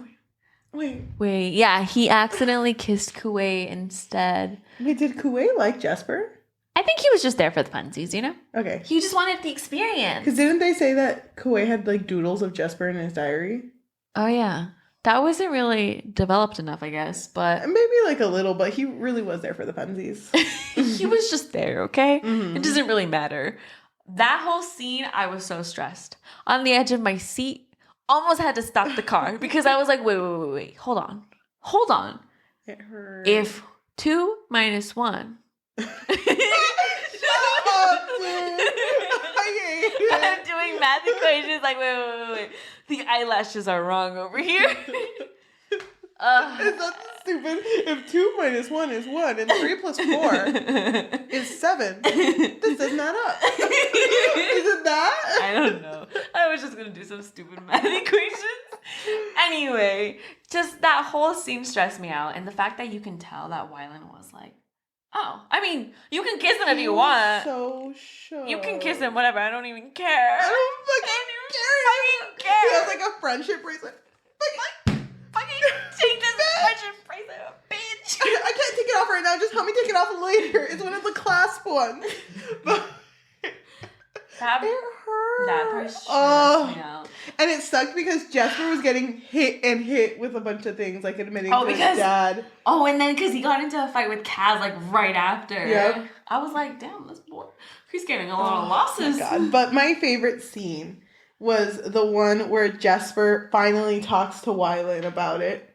S2: wait.
S1: Yeah, he accidentally kissed Kuwei instead.
S2: Wait, did Kuwei like Jesper?
S1: I think he was just there for the funsies,
S2: Okay.
S1: He just wanted the experience.
S2: Because didn't they say that Kuwei had like doodles of Jesper in his diary?
S1: Oh yeah. That wasn't really developed enough, I guess, but...
S2: Maybe like a little, but he really was there for the funsies.
S1: He was just there, okay?
S2: Mm-hmm.
S1: It doesn't really matter. That whole scene, I was so stressed. On the edge of my seat, almost had to stop the car because I was like, wait. Hold on.
S2: It hurt.
S1: If 2 minus 1... I'm doing math equations like, wait. The eyelashes are wrong over here.
S2: Is that stupid? If 2 minus 1 is 1 and 3 plus 4 is 7, this doesn't add up. Is it that?
S1: I don't know. I was just going to do some stupid math equations. Anyway, just that whole scene stressed me out. And the fact that you can tell that Wyland was like, Oh, I mean, you can kiss him if you want.
S2: So sure.
S1: You can kiss him, whatever. I don't even care.
S2: I don't fucking care. He has like a friendship bracelet.
S1: Fucking take this friendship bracelet, bitch.
S2: I can't take it off right now. Just help me take it off later. It's one of the clasp ones. But
S1: That
S2: hurt.
S1: That part stressed me out.
S2: And it sucked because Jesper was getting hit with a bunch of things, like admitting to his dad.
S1: Oh, and then because he got into a fight with Kaz like right after.
S2: Yep.
S1: I was like, damn, this boy, he's getting a lot of losses.
S2: My God. But my favorite scene was the one where Jesper finally talks to Wylan about it.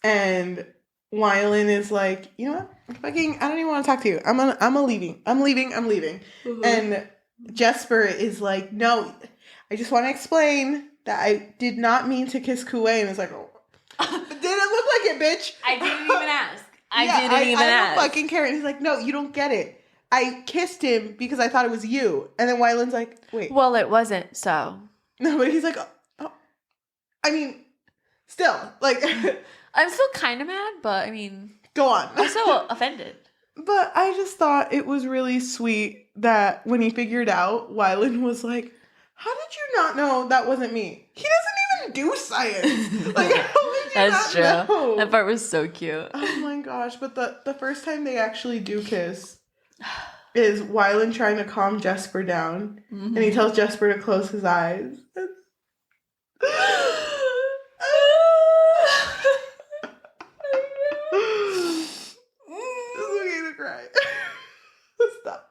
S2: And Wylan is like, you know what? I don't even want to talk to you. I'm leaving. Mm-hmm. And Jesper is like, no, I just want to explain that I did not mean to kiss Kuwei. And it's like, oh, didn't look like it, bitch.
S1: I didn't even ask. I
S2: don't fucking care. And he's like, no, you don't get it. I kissed him because I thought it was you. And then Wylan's like, wait.
S1: Well, it wasn't, so.
S2: No, but he's like, oh. I mean, still, like.
S1: I'm still kind of mad, but I mean.
S2: Go on.
S1: I'm so offended.
S2: But I just thought it was really sweet that when he figured out, Wylan was like, how did you not know that wasn't me? He doesn't even do science. Like, how did you
S1: That's true.
S2: know?
S1: That part was so cute.
S2: Oh my gosh. But the first time they actually do kiss is Wylan trying to calm Jesper down. Mm-hmm. And he tells Jesper to close his eyes. Stop.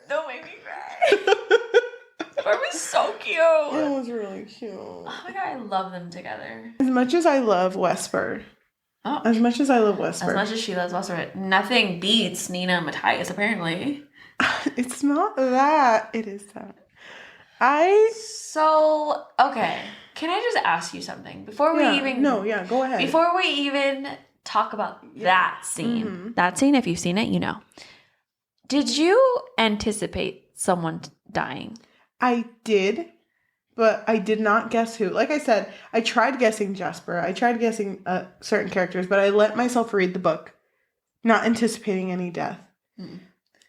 S1: Don't make me cry. That was so cute.
S2: It was really cute.
S1: Oh my God, I love them together.
S2: As much as I love Wesper. As much as she loves
S1: Wesper, nothing beats Nina and Matthias, apparently.
S2: It's not that. It is that.
S1: So, okay. Can I just ask you something? Before we even...
S2: No, yeah, go ahead.
S1: Before we even talk about that scene. Mm-hmm. That scene, if you've seen it, you know. Did you anticipate someone dying?
S2: I did, but I did not guess who. Like I said, I tried guessing Jesper. I tried guessing certain characters, but I let myself read the book, not anticipating any death. Mm.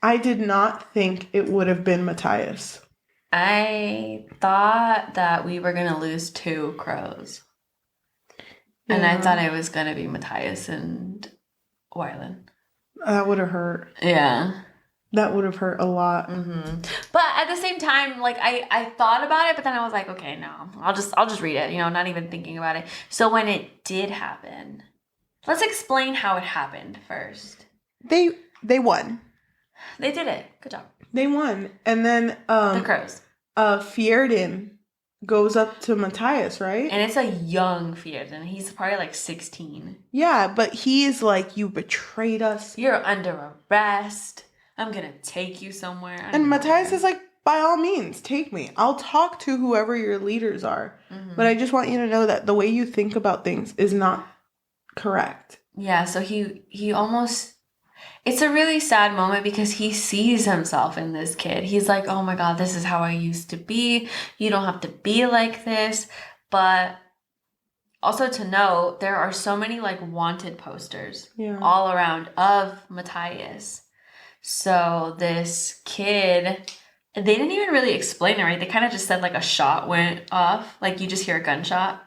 S2: I did not think it would have been Matthias. I
S1: thought that we were going to lose 2 crows. Yeah. And I thought it was going to be Matthias and Wylan.
S2: That would have hurt.
S1: Yeah.
S2: That would have hurt a lot.
S1: Mm-hmm. But at the same time, like, I thought about it, but then I was like, okay, no. I'll just read it, you know, not even thinking about it. So when it did happen, let's explain how it happened first.
S2: They won.
S1: They did it. Good job.
S2: They won. And then...
S1: the crows.
S2: Fjerdan goes up to Matthias, right?
S1: And it's a young Fjerdan. He's probably like 16.
S2: Yeah, but he is like, you betrayed us.
S1: You're under arrest. I'm going to take you somewhere.
S2: And Matthias is like, by all means, take me. I'll talk to whoever your leaders are. Mm-hmm. But I just want you to know that the way you think about things is not correct.
S1: Yeah, so he almost... It's a really sad moment because he sees himself in this kid. He's like, oh my God, this is how I used to be. You don't have to be like this. But also to note, there are so many like wanted posters all around of Matthias. So this kid, they didn't even really explain it, right? They kind of just said like a shot went off. Like you just hear a gunshot.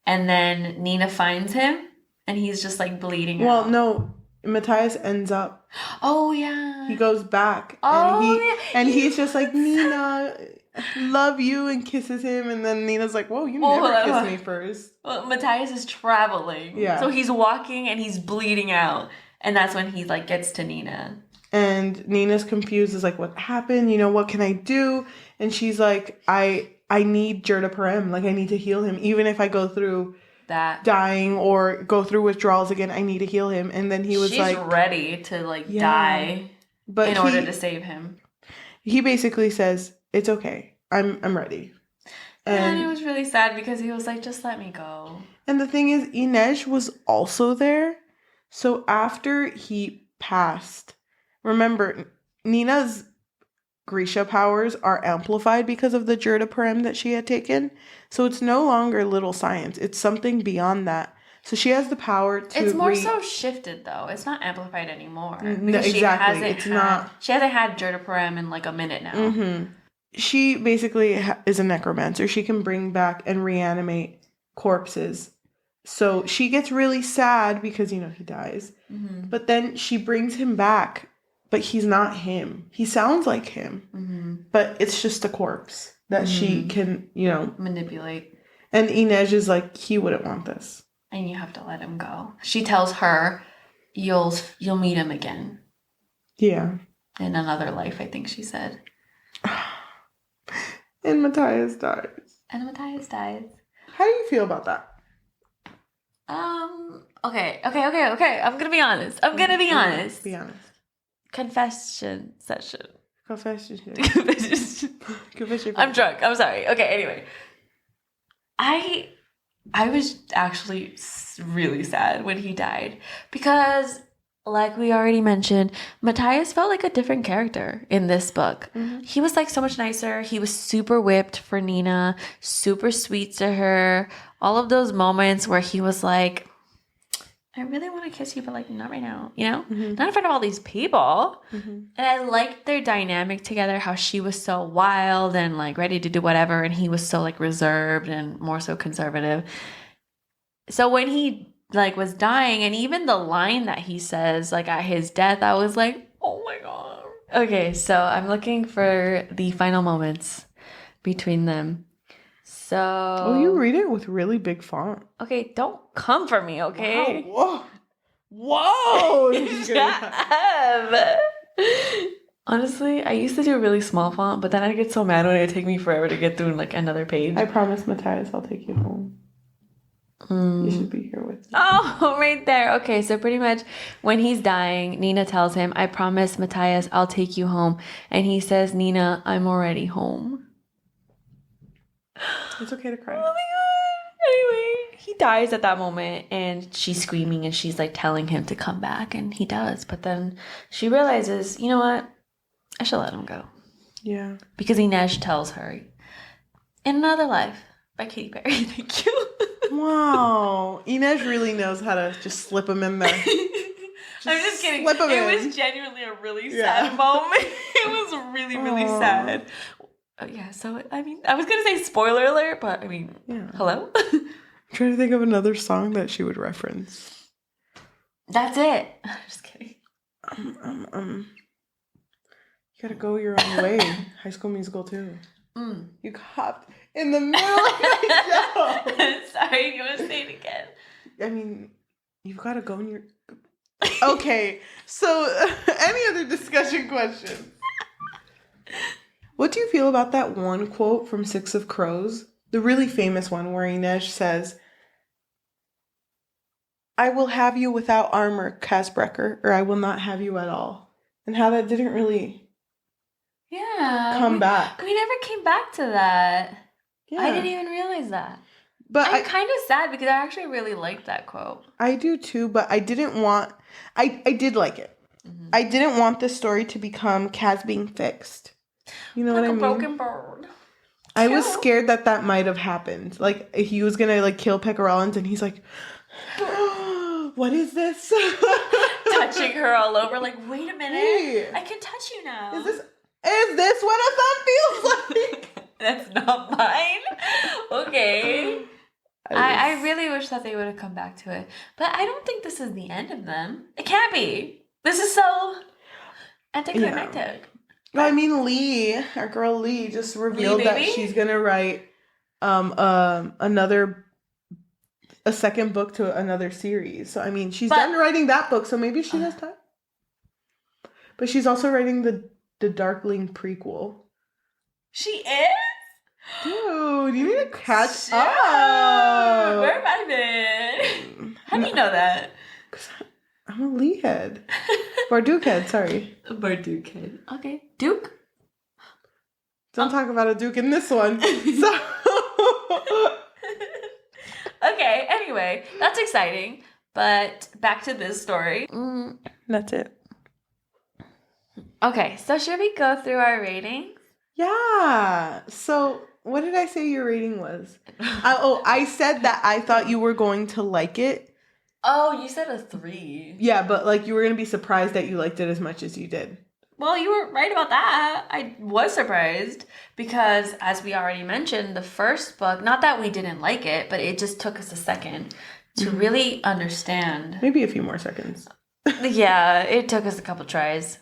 S1: And then Nina finds him and he's just like bleeding out.
S2: Well, no. Matthias ends up.
S1: Oh yeah.
S2: He goes back. And he's just like, Nina, love you, and kisses him, and then Nina's like, whoa, you never kissed me first.
S1: Well, Matthias is traveling. Yeah. So he's walking and he's bleeding out. And that's when he like gets to Nina.
S2: And Nina's confused, is like, what happened? You know, what can I do? And she's like, I need Jerda Parem. Like, I need to heal him. Even if I go through that dying or go through withdrawals again, I need to heal him. And then he was
S1: she's
S2: like,
S1: ready to like die in order to save him.
S2: He basically says, it's okay, I'm ready.
S1: And it was really sad because he was like, just let me go.
S2: And the thing is, Inej was also there. So after he passed, remember, Nina's Grisha powers are amplified because of the Jerda Parem that she had taken. So it's no longer little science. It's something beyond that. So she has the power to...
S1: It's more so shifted, though. It's not amplified anymore.
S2: No, exactly. It's not...
S1: She hasn't had Jertaparam in like a minute now.
S2: Mm-hmm. She basically is a necromancer. She can bring back and reanimate corpses. So she gets really sad because, you know, he dies. Mm-hmm. But then she brings him back, but he's not him. He sounds like him. Mm-hmm. But it's just a corpse that she can, you know...
S1: manipulate.
S2: And Inej is like, he wouldn't want this.
S1: And you have to let him go. She tells her, you'll meet him again.
S2: Yeah.
S1: In another life, I think she said.
S2: And Matthias dies. How do you feel about that?
S1: Okay. I'm gonna be honest.
S2: Be honest.
S1: Confession session.
S2: Confession.
S1: I'm drunk. I'm sorry. Okay, anyway. I was actually really sad when he died because, like we already mentioned, Matthias felt like a different character in this book. Mm-hmm. He was like so much nicer. He was super whipped for Nina, super sweet to her. All of those moments where he was like, I really want to kiss you, but like not right now, you know? Mm-hmm. Not in front of all these people. Mm-hmm. And I liked their dynamic together, how she was so wild and like ready to do whatever, and he was so like reserved and more so conservative. So when he like was dying, and even the line that he says like at his death, I was like, oh my God. Okay, so I'm looking for the final moments between them. So...
S2: Oh, you read it with really big font.
S1: Okay, don't come for me, okay?
S2: Wow. Whoa!
S1: Shut up! Honestly, I used to do a really small font, but then I'd get so mad when it would take me forever to get through like another page.
S2: I promise, Matthias, I'll take you home. You should be here with me.
S1: Oh, right there. Okay, so pretty much when he's dying, Nina tells him, I promise, Matthias, I'll take you home. And he says, Nina, I'm already home.
S2: It's okay to cry.
S1: Oh my God. Anyway, he dies at that moment and she's screaming and she's like telling him to come back, and he does. But then she realizes, you know what? I should let him go.
S2: Yeah.
S1: Because Inej tells her, In Another Life by Katy Perry. Thank you.
S2: Wow. Inej really knows how to just slip him in there.
S1: I'm just kidding. It was genuinely a really sad moment. It was really, really sad. Yeah, so, I mean, I was going to say spoiler alert, but, I mean, hello?
S2: I'm trying to think of another song that she would reference.
S1: That's it. I'm just kidding.
S2: You gotta go your own way. High School Musical 2. You hopped in the middle of the show.
S1: Sorry, you want to say it again?
S2: I mean, you've got to go in your... Okay, so any other discussion questions? What do you feel about that one quote from Six of Crows? The really famous one where Inej says, I will have you without armor, Casbrecker, or I will not have you at all. And how that didn't really come back.
S1: We never came back to that.
S2: Yeah.
S1: I didn't even realize that.
S2: But
S1: I'm kind of sad because I actually really liked that quote.
S2: I do too, but I didn't want... I did like it. Mm-hmm. I didn't want this story to become Kaz being fixed. You know what I mean?
S1: Like a broken bird.
S2: I was scared that might have happened. Like, he was gonna, like, kill Pecorellins, and he's like, oh, what is this?
S1: Touching her all over, like, wait a minute.
S2: Hey,
S1: I can touch you now.
S2: Is this what a thumb feels like?
S1: That's not mine. Okay. I really wish that they would have come back to it. But I don't think this is the end of them. It can't be. This is so anticlimactic.
S2: Yeah. Well, I mean, Leigh, our girl Leigh, just revealed that she's gonna write a second book to another series. So I mean, she's done writing that book, so maybe she has time. But she's also writing the Darkling prequel.
S1: She is?
S2: Dude, you need to catch up.
S1: Where have I been? How do you know that?
S2: Because I'm a Leigh head. Bardugo head, sorry.
S1: Bardugo head. Okay. Duke?
S2: Don't talk about a Duke in this one. So...
S1: Okay, anyway, that's exciting. But back to this story.
S2: That's it.
S1: Okay, so should we go through our ratings?
S2: Yeah. So, what did I say your rating was? I said that I thought you were going to like it,
S1: Oh, you said a 3.
S2: Yeah, but like you were gonna be surprised that you liked it as much as you did.
S1: Well, you were right about that. I was surprised because, as we already mentioned, the first book, not that we didn't like it, but it just took us a second to really understand.
S2: Maybe a few more seconds.
S1: Yeah, it took us a couple tries.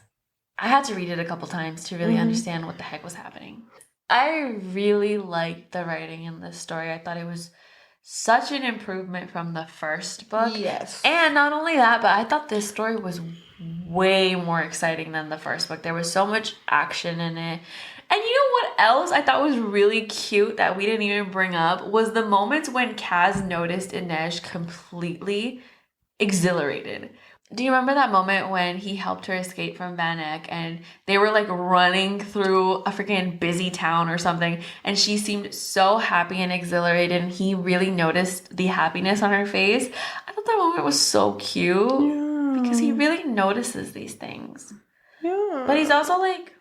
S1: I had to read it a couple times to really understand what the heck was happening. I really liked the writing in this story. I thought it was such an improvement from the first book.
S2: Yes.
S1: And not only that, but I thought this story was way more exciting than the first book. There was so much action in it. And you know what else I thought was really cute that we didn't even bring up was the moments when Kaz noticed Inej completely exhilarated. Do you remember that moment when he helped her escape from Van Eyck and they were like running through a freaking busy town or something and she seemed so happy and exhilarated and he really noticed the happiness on her face? I thought that moment was so cute because he really notices these things.
S2: Yeah.
S1: But he's also like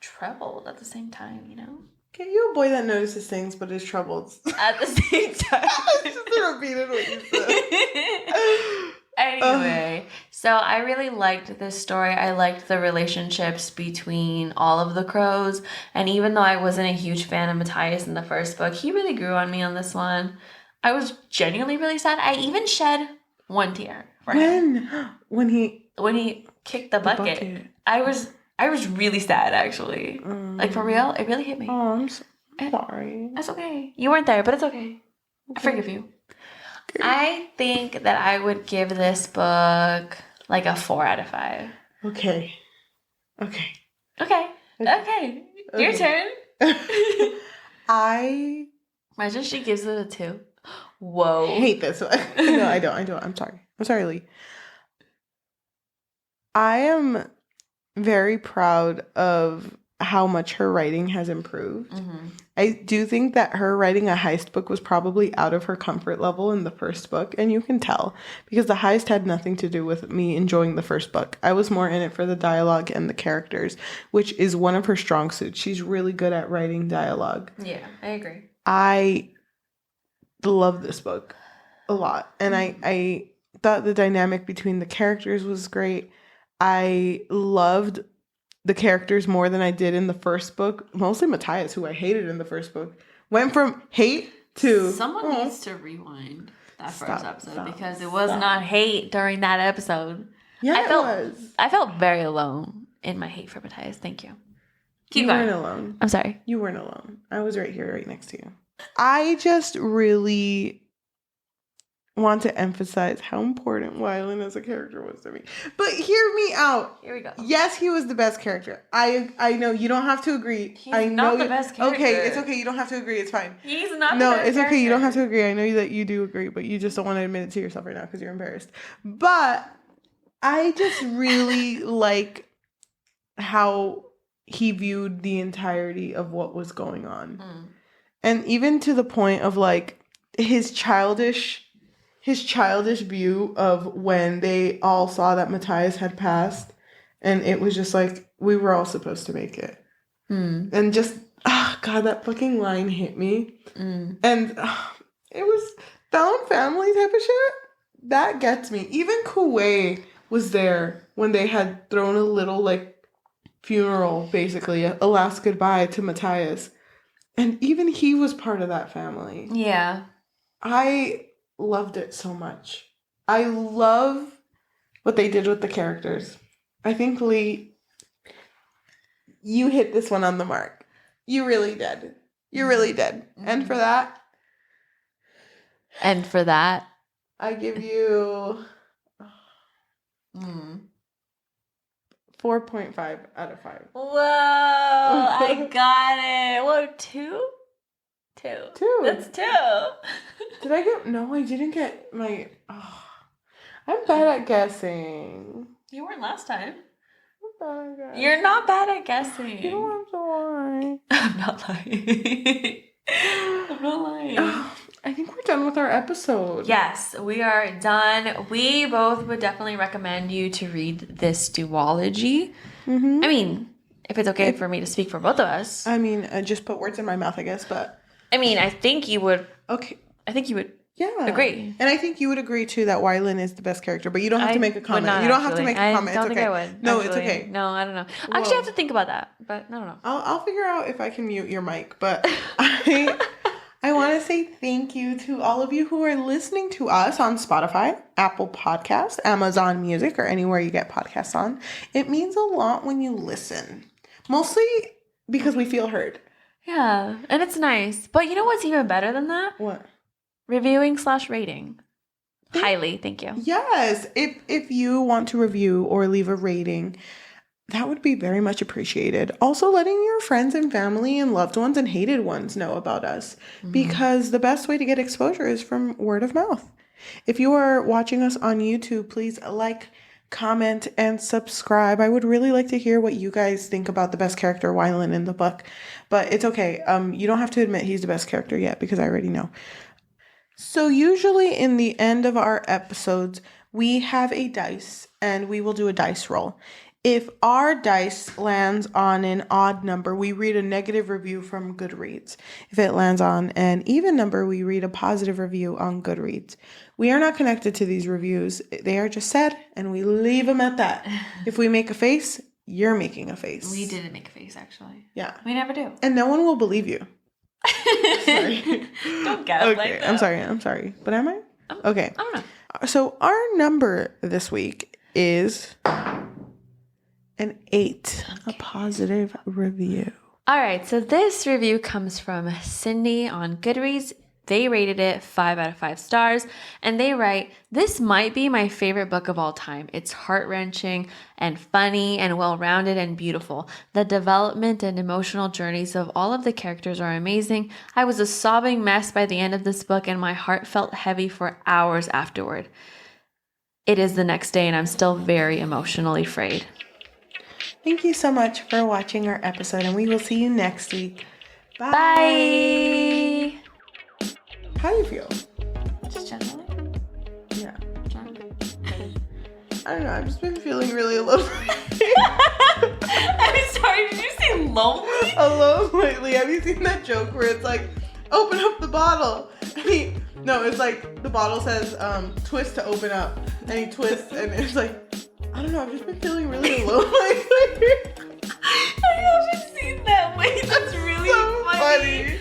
S1: troubled at the same time, you know?
S2: Get you a boy that notices things but is troubled.
S1: At the same time.
S2: I just repeated what you said.
S1: Anyway, so I really liked this story. I liked the relationships between all of the crows. And even though I wasn't a huge fan of Matthias in the first book, he really grew on me on this one. I was genuinely really sad. I even shed one tear for him.
S2: When he
S1: kicked the bucket. I was really sad, actually. Like, for real, it really hit me.
S2: Oh, I'm sorry.
S1: That's okay. You weren't there, but it's okay. I forgive you. I think that I would give this book like a 4 out of 5.
S2: Okay.
S1: Your turn.
S2: I
S1: Imagine she gives it a 2. Whoa.
S2: hate this one. No, I don't. I'm sorry, Leigh. I am very proud of how much her writing has improved. I do think that her writing a heist book was probably out of her comfort level in the first book, and you can tell because the heist had nothing to do with me enjoying the first book. I was more in it for the dialogue and the characters, which is one of her strong suits. She's really good at writing dialogue.
S1: Yeah, I agree.
S2: I love this book a lot, and I thought the dynamic between the characters was great. I loved the characters more than I did in the first book. Mostly Matthias, who I hated in the first book, went from hate to...
S1: Someone needs to rewind that first episode because it was not hate during that episode.
S2: Yeah, it was.
S1: I felt very alone in my hate for Matthias. Thank you. Keep going.
S2: You weren't alone.
S1: I'm sorry.
S2: You weren't alone. I was right here, right next to you. I just really want to emphasize how important Wylan as a character was to me. But hear me out.
S1: Here we go.
S2: Yes, he was the best character. I know you don't have to agree.
S1: He's not the best character.
S2: Okay, it's okay. You don't have to agree. It's fine.
S1: He's not the best
S2: No, it's
S1: character.
S2: okay. You don't have to agree. I know that you do agree, but you just don't want to admit it to yourself right now because you're embarrassed. But I just really like how he viewed the entirety of what was going on. And even to the point of like his childish view of when they all saw that Matthias had passed and it was just like we were all supposed to make it. And just God, that fucking line hit me. And it was found family type of shit that gets me. Even Kuwait was there when they had thrown a little like funeral, basically a last goodbye to Matthias, and even he was part of that family.
S1: Yeah,
S2: I loved it so much. I love what they did with the characters. I think, Leigh, you hit this one on the mark. You really did. You really did. And for that, I give you 4.5 out of 5.
S1: Whoa, I got it. Whoa, 2? 2. That's 2.
S2: Did I get... No, I didn't get my... Oh, I'm bad at guessing.
S1: You weren't last time.
S2: I'm bad at guessing.
S1: You're not bad at guessing.
S2: You don't have to lie.
S1: I'm not lying. I'm not lying.
S2: I think we're done with our episode.
S1: Yes, we are done. We both would definitely recommend you to read this duology. I mean, if it's okay for me to speak for both of us.
S2: I mean, I just put words in my mouth, I guess, but...
S1: I mean, I think you would...
S2: Okay.
S1: I think you would
S2: Yeah.
S1: agree.
S2: And I think you would agree too that Wylan is the best character, but you don't have to make a comment.
S1: Not,
S2: You don't have to make a comment.
S1: I don't
S2: it's
S1: think
S2: okay.
S1: I would.
S2: No,
S1: actually.
S2: it's okay.
S1: No, I don't know. Actually, I have to think about that, but I don't know.
S2: I'll figure out if I can mute your mic, but I want to say thank you to all of you who are listening to us on Spotify, Apple Podcasts, Amazon Music, or anywhere you get podcasts on. It means a lot when you listen. Mostly because we feel heard.
S1: Yeah, and it's nice. But you know what's even better than that?
S2: What?
S1: Reviewing/rating. Highly, thank you.
S2: Yes. If you want to review or leave a rating, that would be very much appreciated. Also, letting your friends and family and loved ones and hated ones know about us, because the best way to get exposure is from word of mouth. If you are watching us on YouTube, please like, comment, and subscribe. I would really like to hear what you guys think about the best character, Wylan, in the book. But it's okay. You don't have to admit he's the best character yet, because I already know. So usually in the end of our episodes, we have a dice and we will do a dice roll. If our dice lands on an odd number, we read a negative review from Goodreads. If it lands on an even number, we read a positive review on Goodreads. We are not connected to these reviews. They are just said, and we leave them at that. If we make a face, you're making a face.
S1: We didn't make a face, actually.
S2: Yeah.
S1: We never do.
S2: And no one will believe you. Sorry.
S1: Don't get it like that.
S2: I'm sorry. But am I? Okay.
S1: I don't know.
S2: So our number this week is an 8, a positive review.
S1: All right, so this review comes from Cindy on Goodreads. They rated it 5 out of 5 stars, and they write, "This might be my favorite book of all time. It's heart-wrenching and funny and well-rounded and beautiful. The development and emotional journeys of all of the characters are amazing. I was a sobbing mess by the end of this book, and my heart felt heavy for hours afterward. It is the next day, and I'm still very emotionally frayed."
S2: Thank you so much for watching our episode, and we will see you next week. Bye.
S1: Bye.
S2: How do you feel?
S1: Just generally.
S2: Yeah. I don't know. I've just been feeling really alone.
S1: I'm sorry, did you say lonely?
S2: Alone lately. Have you seen that joke where it's like, open up the bottle? No, it's like the bottle says twist to open up. And he twists and it's like, I don't know. I've just been feeling really alone lately.
S1: I haven't seen that. Wait, that's really
S2: so
S1: funny.